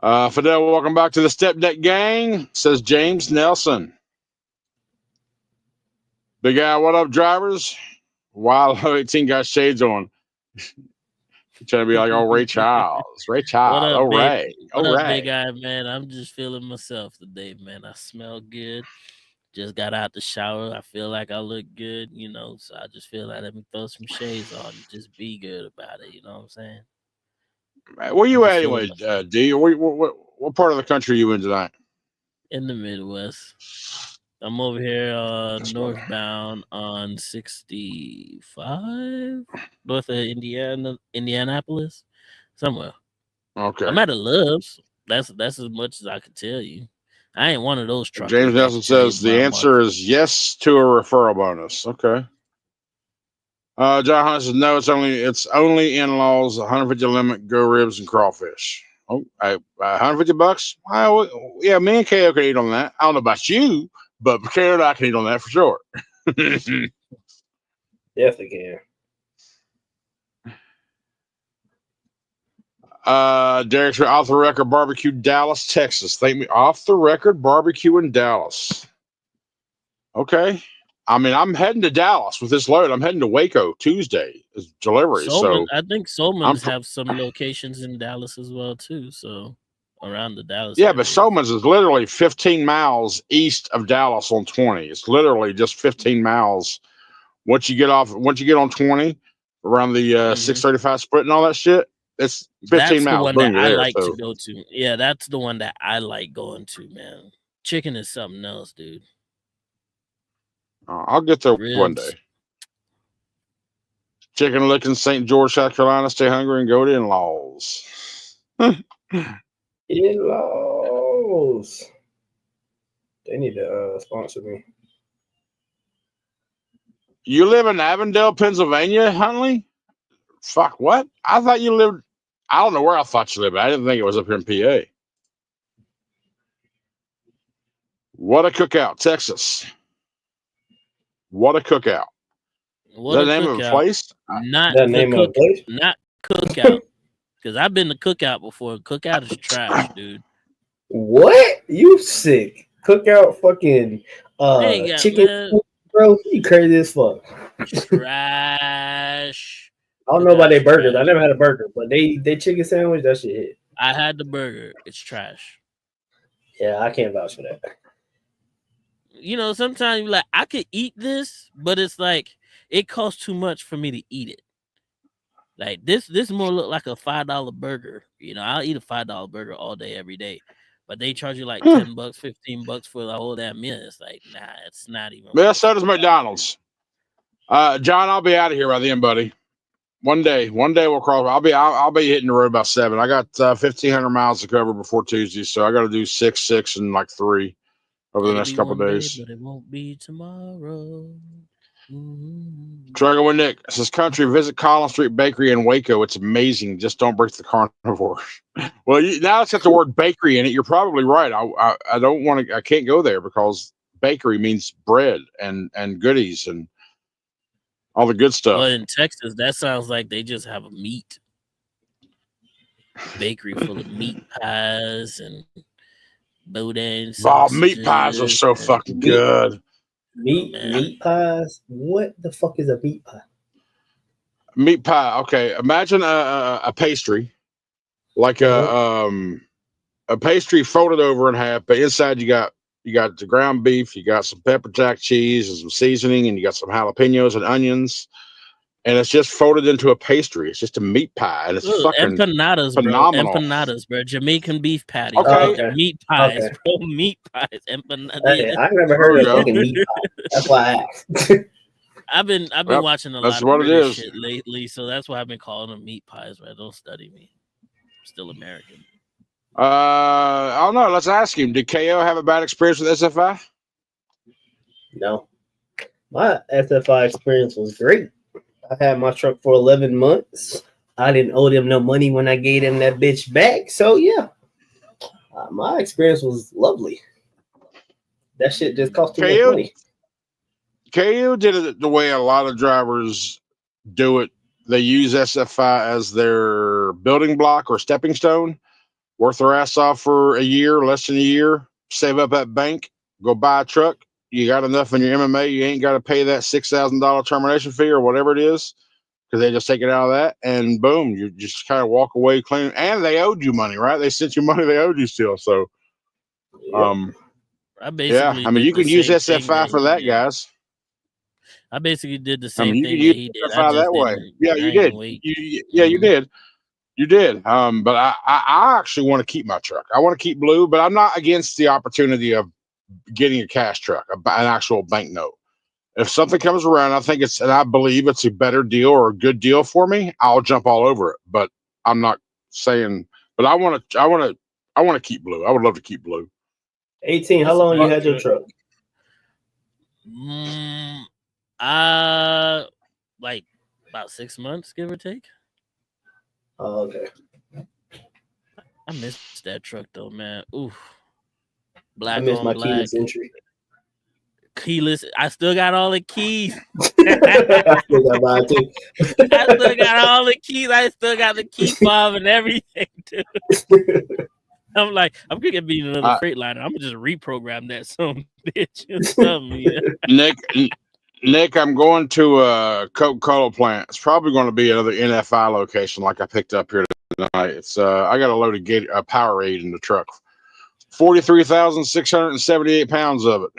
Fidel, welcome back to the Step Deck Gang, says James Nelson. Big guy, what up, drivers? Wild 18 got shades on. Trying to be like, oh, Ray Charles. Ray Charles. What up, Ray. What up, big guy, man? I'm just feeling myself today, man. I smell good. Just got out the shower. I feel like I look good, so I just feel like let me throw some shades on and just be good about it. You know what I'm saying? Where you at anyway, D? What part of the country are you in tonight? In the Midwest. I'm over here northbound on 65, north of Indianapolis, somewhere. Okay. I'm at a Love's. That's as much as I can tell you. I ain't one of those truckers. James Nelson says the answer is yes to a referral bonus. Okay. John Hunt says no. It's only in-laws. 150 limit. Go ribs and crawfish. Oh, $150. Yeah, me and KO can eat on that. I don't know about you, but KO and I can eat on that for sure. Definitely can. Derek's off the record barbecue, Dallas, Texas. Thank me. Off the record barbecue in Dallas. Okay. I mean, I'm heading to Dallas with this load. I'm heading to Waco Tuesday as delivery. So I think Solman's have some locations in Dallas as well too. So around the Dallas. Yeah, area. but Solman's is literally 15 miles east of Dallas on 20. It's literally just 15 miles. Once you get on 20 around the 635 split and all that shit, it's 15 miles. That's the one that I like to go to. Yeah, that's the one that I like going to, man. Chicken is something else, dude. I'll get there one day. Chicken licking St. George, South Carolina. Stay hungry and go to in-laws. In-laws. They need to sponsor me. You live in Avondale, Pennsylvania, Huntley? Fuck, what? I thought you lived... I don't know where I thought you lived. I didn't think it was up here in PA. What a cookout, Texas. What a cookout. What is that the name of a place? Not the name of a place? Not cookout. Because I've been to cookout before. Cookout is trash, dude. What? You sick? Cookout fucking chicken food, bro. You crazy as fuck. Trash. I don't know about their burgers. I never had a burger, but they chicken sandwich, that shit hit. I had the burger. It's trash. Yeah, I can't vouch for that. You know, sometimes you're like, I could eat this, but it's like it costs too much for me to eat it. Like this more look like a $5 burger. You know, I'll eat a $5 burger all day, every day. But they charge you like $10, $15 for the whole damn meal. It's like, nah, it's not even. Yeah, so does McDonald's. John, I'll be out of here by then, buddy. One day we'll cross. I'll be hitting the road about 7. I got 1,500 miles to cover before Tuesday, so I got to do 6, and like 3 over the next couple of days. But it won't be tomorrow. Struggle with Nick says, country, visit Collins Street Bakery in Waco. It's amazing. Just don't break the carnivore. Well, now it's got the word bakery in it. You're probably right. I don't want to. I can't go there because bakery means bread and goodies and all the good stuff. Well, in Texas, that sounds like they just have a meat bakery full of meat pies and boudin. Oh, meat pies are so fucking good. Meat pies? What the fuck is a meat pie? Meat pie. Okay, imagine a pastry, like a pastry folded over in half, but inside you got the ground beef, you got some pepper jack cheese and some seasoning, and you got some jalapenos and onions, and it's just folded into a pastry. It's just a meat pie, and it's fucking empanadas, phenomenal. Bro. Empanadas, bro. Jamaican beef patties. Okay. Meat pies, bro. Meat pies. Empanadas. Hey, I never heard of fucking meat pie. That's why I asked. I've been watching a lot of British shit lately, so that's why I've been calling them meat pies, man. Don't study me. I'm still American. I don't know. Let's ask him. Did KO have a bad experience with SFI? No. My SFI experience was great. I had my truck for 11 months. I didn't owe them no money when I gave them that bitch back. So, yeah. My experience was lovely. That shit just cost too much money. KO did it the way a lot of drivers do it. They use SFI as their building block or stepping stone. Work their ass off for a year, less than a year, save up that bank, go buy a truck. You got enough in your MMA, you ain't got to pay that $6,000 termination fee or whatever it is, because they just take it out of that, and boom, you just kind of walk away clean. And they owed you money, right? They sent you money they owed you still. So, I mean, you can use SFI for that, guys. I basically did the same thing that he did. That way. Yeah, you did. You did. You did. But I actually want to keep my truck. I want to keep blue, but I'm not against the opportunity of getting a cash truck, an actual banknote. If something comes around, and I believe it's a better deal or a good deal for me, I'll jump all over it. But I'm not saying. But I want to keep blue. I would love to keep blue. 18. How long you had your truck? Like About 6 months, give or take. Oh, okay. I missed that truck though, man. Oof. I Black missed on my black. keyless entry. Keyless. I still got all the keys. I still got mine too. I still got all the keys. I still got the key fob and everything, dude. I'm like, I'm gonna be another Freightliner. I'm gonna just reprogram that some bitch or something. Yeah. Nick, I'm going to a Coca-Cola plant. It's probably going to be another NFI location like I picked up here tonight. It's I got a load of Powerade in the truck. 43,678 pounds of it.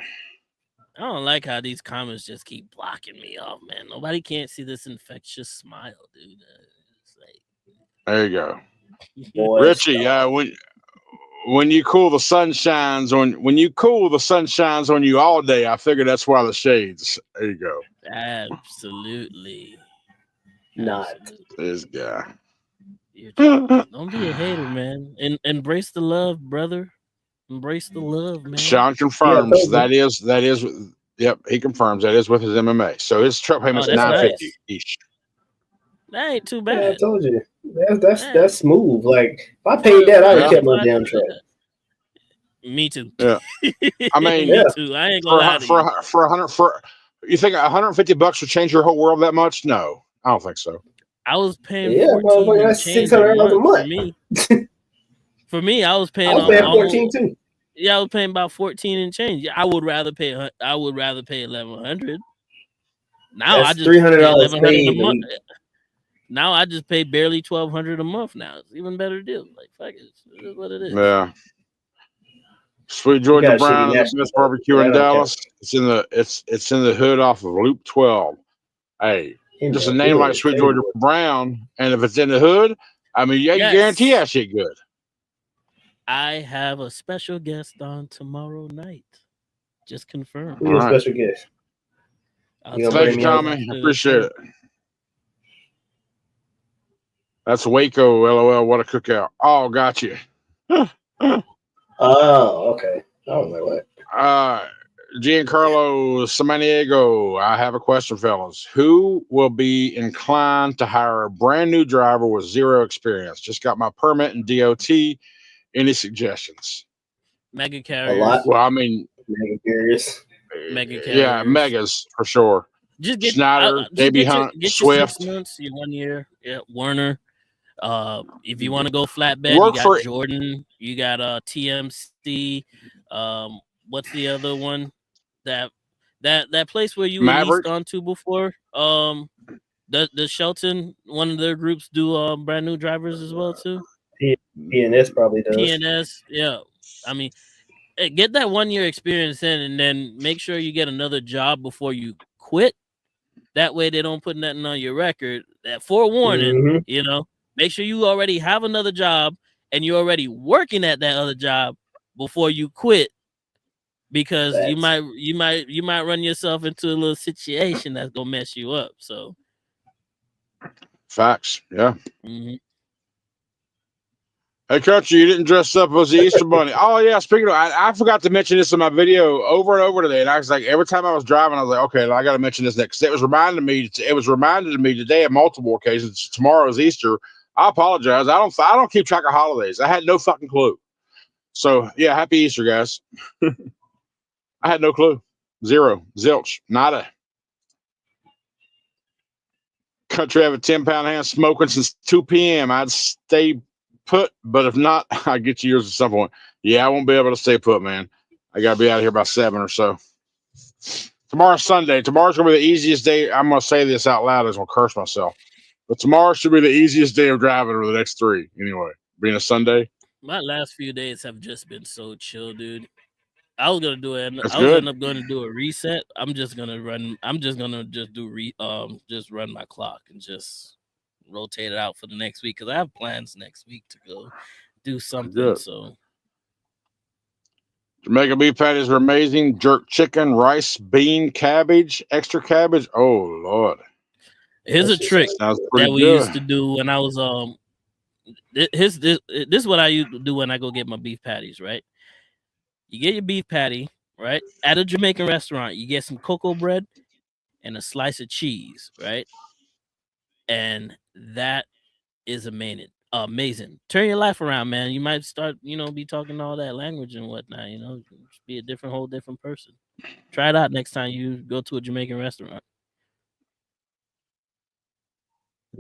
I don't like how these comments just keep blocking me off, man. Nobody can't see this infectious smile, dude. It's like... There you go. Boy, Richie, when you cool, the sun shines on. When you cool, the sun shines on you all day. I figure that's why the shades. There you go. Absolutely. Not this guy. Don't be a hater, man. And embrace the love, brother. Embrace the love, man. Sean confirms that is. Yep, he confirms that is with his MMA. So his truck payment's $950 each. That ain't too bad. Yeah, I told you. That's smooth. Like if I paid that, I would have kept my damn truck. Me too. Yeah. I mean, me too. I ain't gonna lie to you. For $100 you think $150 would change your whole world that much? No, I don't think so. I was paying 14 and change a month for me. For me, I was paying 14 too. Yeah, I was paying about 14 and change. I would rather pay 1,100. Now that's I just $300 paid a month. Now I just pay barely $1,200 a month. Now it's even better deal. Like fuck it, it is what it is. Yeah. Sweet Georgia Brown and the Smith Barbecue in Dallas. It's in the hood off of Loop 12. Hey, just a name like Sweet Georgia Brown, and if it's in the hood, I mean, you guarantee that shit good. I have a special guest on tomorrow night. Just confirmed. Who's a special guest? Thank you, Tommy. I appreciate it. That's Waco, LOL. What a cookout. Oh, got you. Oh, okay. I don't know what. Giancarlo Samaniego, I have a question, fellas. Who will be inclined to hire a brand new driver with zero experience? Just got my permit and DOT. Any suggestions? Mega carriers. A lot. Well, I mean, mega carriers. Yeah, megas for sure. Just get Schneider, JB Hunt, Swift. Your 6 months, your 1 year. Yeah, Werner. If you want to go flatbed, you got Jordan. You got TMC. What's the other one? That place where you leased onto before? The Shelton, one of their groups do brand new drivers as well too. PNS probably does. PNS, yeah. I mean, get that 1 year experience in, and then make sure you get another job before you quit. That way, they don't put nothing on your record. That forewarning, you know. Make sure you already have another job and you're already working at that other job before you quit, because you might run yourself into a little situation that's gonna mess you up. So, facts, yeah. Hey, Coach, you didn't dress up as the Easter Bunny. Oh, yeah. Speaking of, I forgot to mention this in my video over and over today. And I was like, every time I was driving, I was like, okay, I got to mention this next. It was reminded me today on multiple occasions. Tomorrow is Easter. I apologize. I don't keep track of holidays. I had no fucking clue. So, yeah, happy Easter, guys. I had no clue. Zero. Zilch. Nada. Country have a 10-pound hand smoking since 2 p.m. I'd stay put, but if not, I'll get you yours at some point. Yeah, I won't be able to stay put, man. I gotta be out of here by 7 or so. Tomorrow's Sunday. Tomorrow's gonna be the easiest day. I'm gonna say this out loud. I'm gonna curse myself, but tomorrow should be the easiest day of driving over the next 3. Anyway, being a Sunday. My last few days have just been so chill, dude. I was gonna do it. I was end up going to do a reset. I'm just gonna run my clock and just rotate it out for the next week, because I have plans next week to go do something. Good. So Jamaican beef patties are amazing. Jerk chicken, rice, bean, cabbage, extra cabbage. Oh Lord. Here's a trick that we used to do when I was this is what I used to do when I go get my beef patties, right? You get your beef patty, right? At a Jamaican restaurant, you get some cocoa bread and a slice of cheese, right? and that is amazing. Turn your life around, man. You might start, be talking all that language and whatnot. Just be a whole different person. Try it out next time you go to a Jamaican restaurant.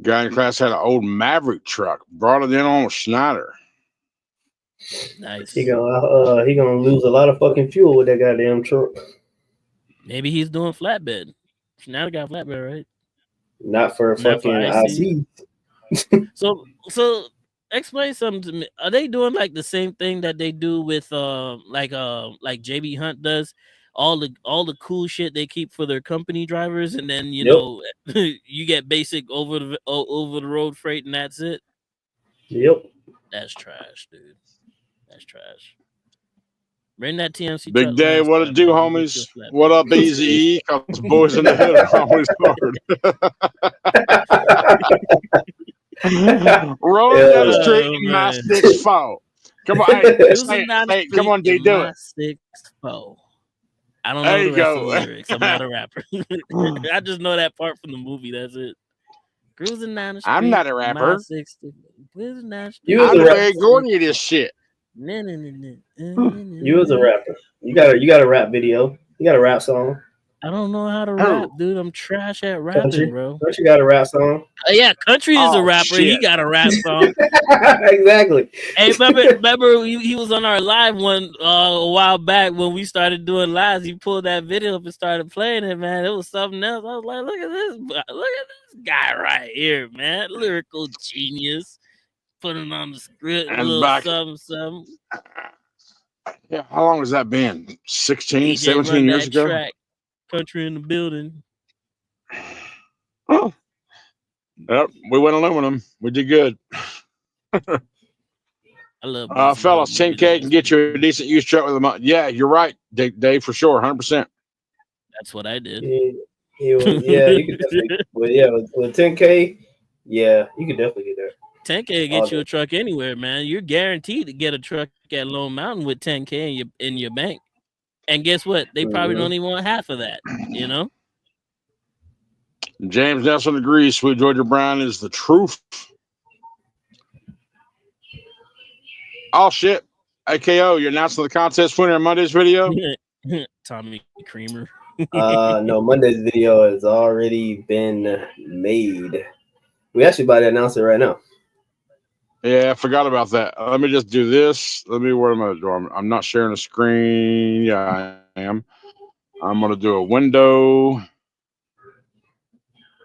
Guy in class had an old Maverick truck, brought it in on Schneider. Nice. He gonna lose a lot of fucking fuel with that goddamn truck. Maybe he's doing flatbed. Schneider got flatbed, right? Not for fucking IC. So explain something to me. Are they doing like the same thing that they do with like JB Hunt does? All the cool shit they keep for their company drivers, and then you get basic over the road freight, and that's it. Yep. That's trash, dude. That's trash. Bring that TMC. Big day, what it do, homies? What up, Easy? Cause boys in the hood are always hard. Rolling down the street in my 6'4". Come on, hey, come on, D, do it. 6'4". I don't know the rest of the lyrics. I'm not a rapper. I just know that part from the movie. That's it. Cruising down the street. I'm not a rapper. I'm the Barry Gordy of this shit. You was a rapper. You got a rap video. You got a rap song. I don't know how to rap, dude. I'm trash at rapping, Country, bro. Country got a rap song. Yeah, Country is a rapper. Shit. He got a rap song. Exactly. Hey, remember he was on our live one a while back when we started doing lives. He pulled that video up and started playing it, man. It was something else. I was like, look at this guy right here, man. Lyrical genius. Putting on the script, a little something. Yeah, how long has that been? 16, 17 years ago? Track. Country in the building. Oh. Yep, we went aluminum. We did good. I love fellas, 10K can get you a decent used truck with a month. Yeah, you're right, Dave, for sure, 100%. That's what I did. You could definitely, with 10K, yeah, you could definitely get there. 10K get you a truck anywhere, man. You're guaranteed to get a truck at Lone Mountain with 10K in your bank. And guess what? They probably don't even want half of that, James Nelson agrees. Sweet Georgia Brown is the truth. Oh, shit. AKO, you're announcing the contest winner in Monday's video? Tommy Creamer. No, Monday's video has already been made. We actually about to announce it right now. Yeah, I forgot about that. Let me just do this. Where am I doing? I'm not sharing the screen. Yeah, I am. I'm going to do a window.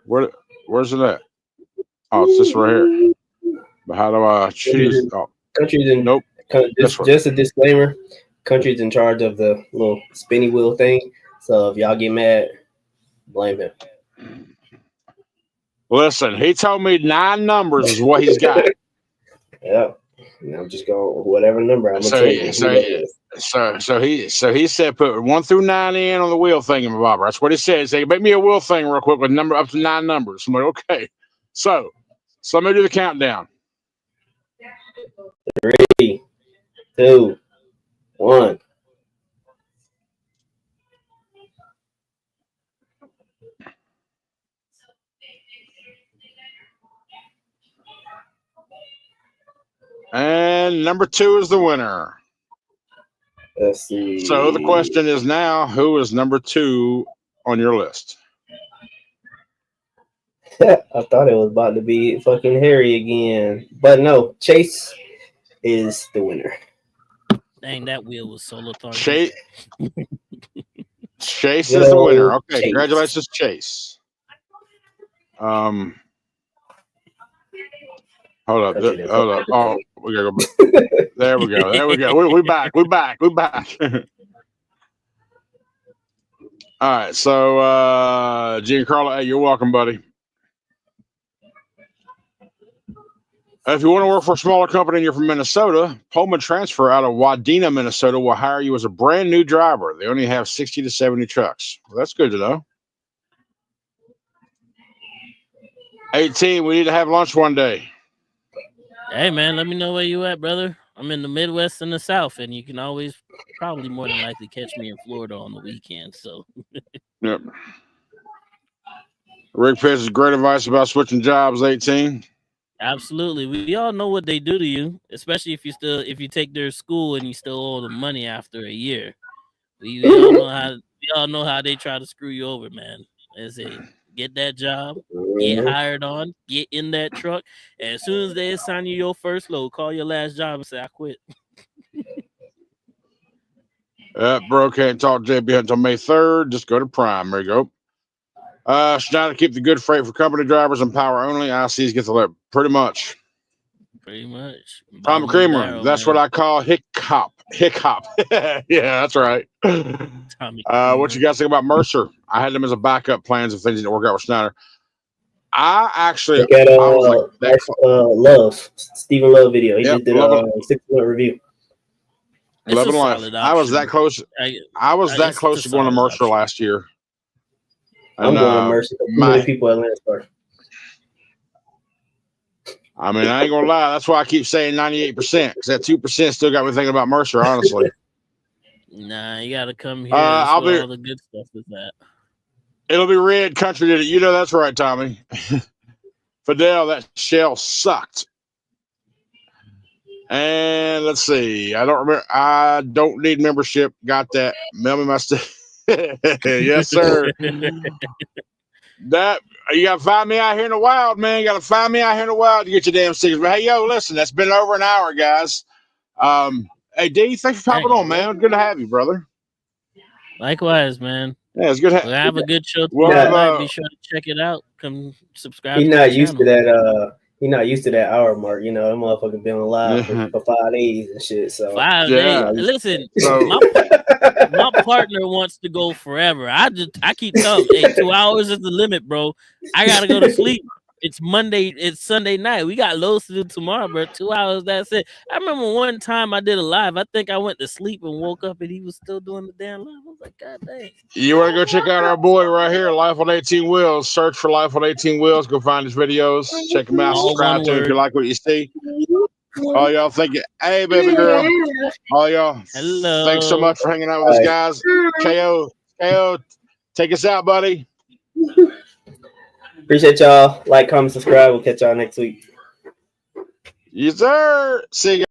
Where's it at? Oh, it's this right here. But how do I choose? Country's in. Nope. Just a disclaimer. Country's in charge of the little spinny wheel thing. So if y'all get mad, blame him. Listen, he told me 9 numbers is what he's got. Yeah, and I'm just going whatever number I'm gonna take. So he said put 1 through 9 in on the wheel thing in my bobber. That's what he said. He said, make me a wheel thing real quick with number up to 9 numbers. I'm like, okay. So let me do the countdown. 3, 2, 1. And number 2 is the winner. Let's see. So the question is now, who is number 2 on your list? I thought it was about to be fucking Harry again. But no, Chase is the winner. Dang, that wheel was so lethargic. Chase is the winner. Okay, Chase. Congratulations, Chase. Hold up. Oh, we gotta go. There we go. We're back. All right. So, Giancarlo, hey, you're welcome, buddy. If you want to work for a smaller company and you're from Minnesota, Pullman Transfer out of Wadena, Minnesota will hire you as a brand new driver. They only have 60 to 70 trucks. Well, that's good to know. 18, we need to have lunch one day. Hey, man, let me know where you at, brother. I'm in the Midwest and the South, and you can always probably more than likely catch me in Florida on the weekend. So, yep. Rick Pitts is great advice about switching jobs. 18. Absolutely. We all know what they do to you, especially if you take their school and you still owe them money after a year. We all know how they try to screw you over, man. They say, get that job, get hired on, get in that truck, and as soon as they assign you your first load, call your last job and say, I quit. Bro can't talk to JB until May 3rd. Just go to Prime. There you go. Schneider keep the good freight for company drivers and power only. ICs get the lip. Pretty much. Tom Creamer. That's what I call hiccup. Yeah, that's right. What you guys think about Mercer? I had them as a backup plans if things didn't work out with Schneider. I actually look at Love, Stephen Love video. He just did a 6-month review. Love and Life. I was that close. I was that close to going to Mercer last year. I'm going to Mercer. Too many people at Landstar. I mean, I ain't gonna lie. That's why I keep saying 98%, because that 2% still got me thinking about Mercer. Honestly. Nah, you gotta come here. All the good stuff with that. It'll be Red Country did it. You know that's right, Tommy. Fidel, that shell sucked. And let's see. I don't remember. I don't need membership. Got that. Mail me my stuff. Yes, sir. That you gotta find me out here in the wild, man. You gotta find me out here in the wild to get your damn stickers. But hey, yo, listen, that's been over an hour, guys. Hey, D, thanks for popping on, man. Good to have you, brother. Likewise, man. Yeah, it's good. We'll have a good show tonight. Be sure to check it out. Come subscribe. He's not used to that. He's not used to that hour mark. You know, that motherfucker been alive for 5 days and shit. So 5 days. Listen, my partner wants to go forever. I keep telling him, hey, 2 hours is the limit, bro. I gotta go to sleep. It's Monday. It's Sunday night. We got loads to do tomorrow, bro. 2 hours. That's it. I remember one time I did a live. I think I went to sleep and woke up and he was still doing the damn live. I was like, God dang. You want to go check out our boy right here, Life on 18 Wheels. Search for Life on 18 Wheels. Go find his videos. Check him out. Subscribe to him if you like what you see. All y'all thank you. Hey, baby girl. All y'all. Hello. Thanks so much for hanging out with us, guys. KO, take us out, buddy. Appreciate y'all. Like, comment, subscribe. We'll catch y'all next week. Yes, sir. See you guys.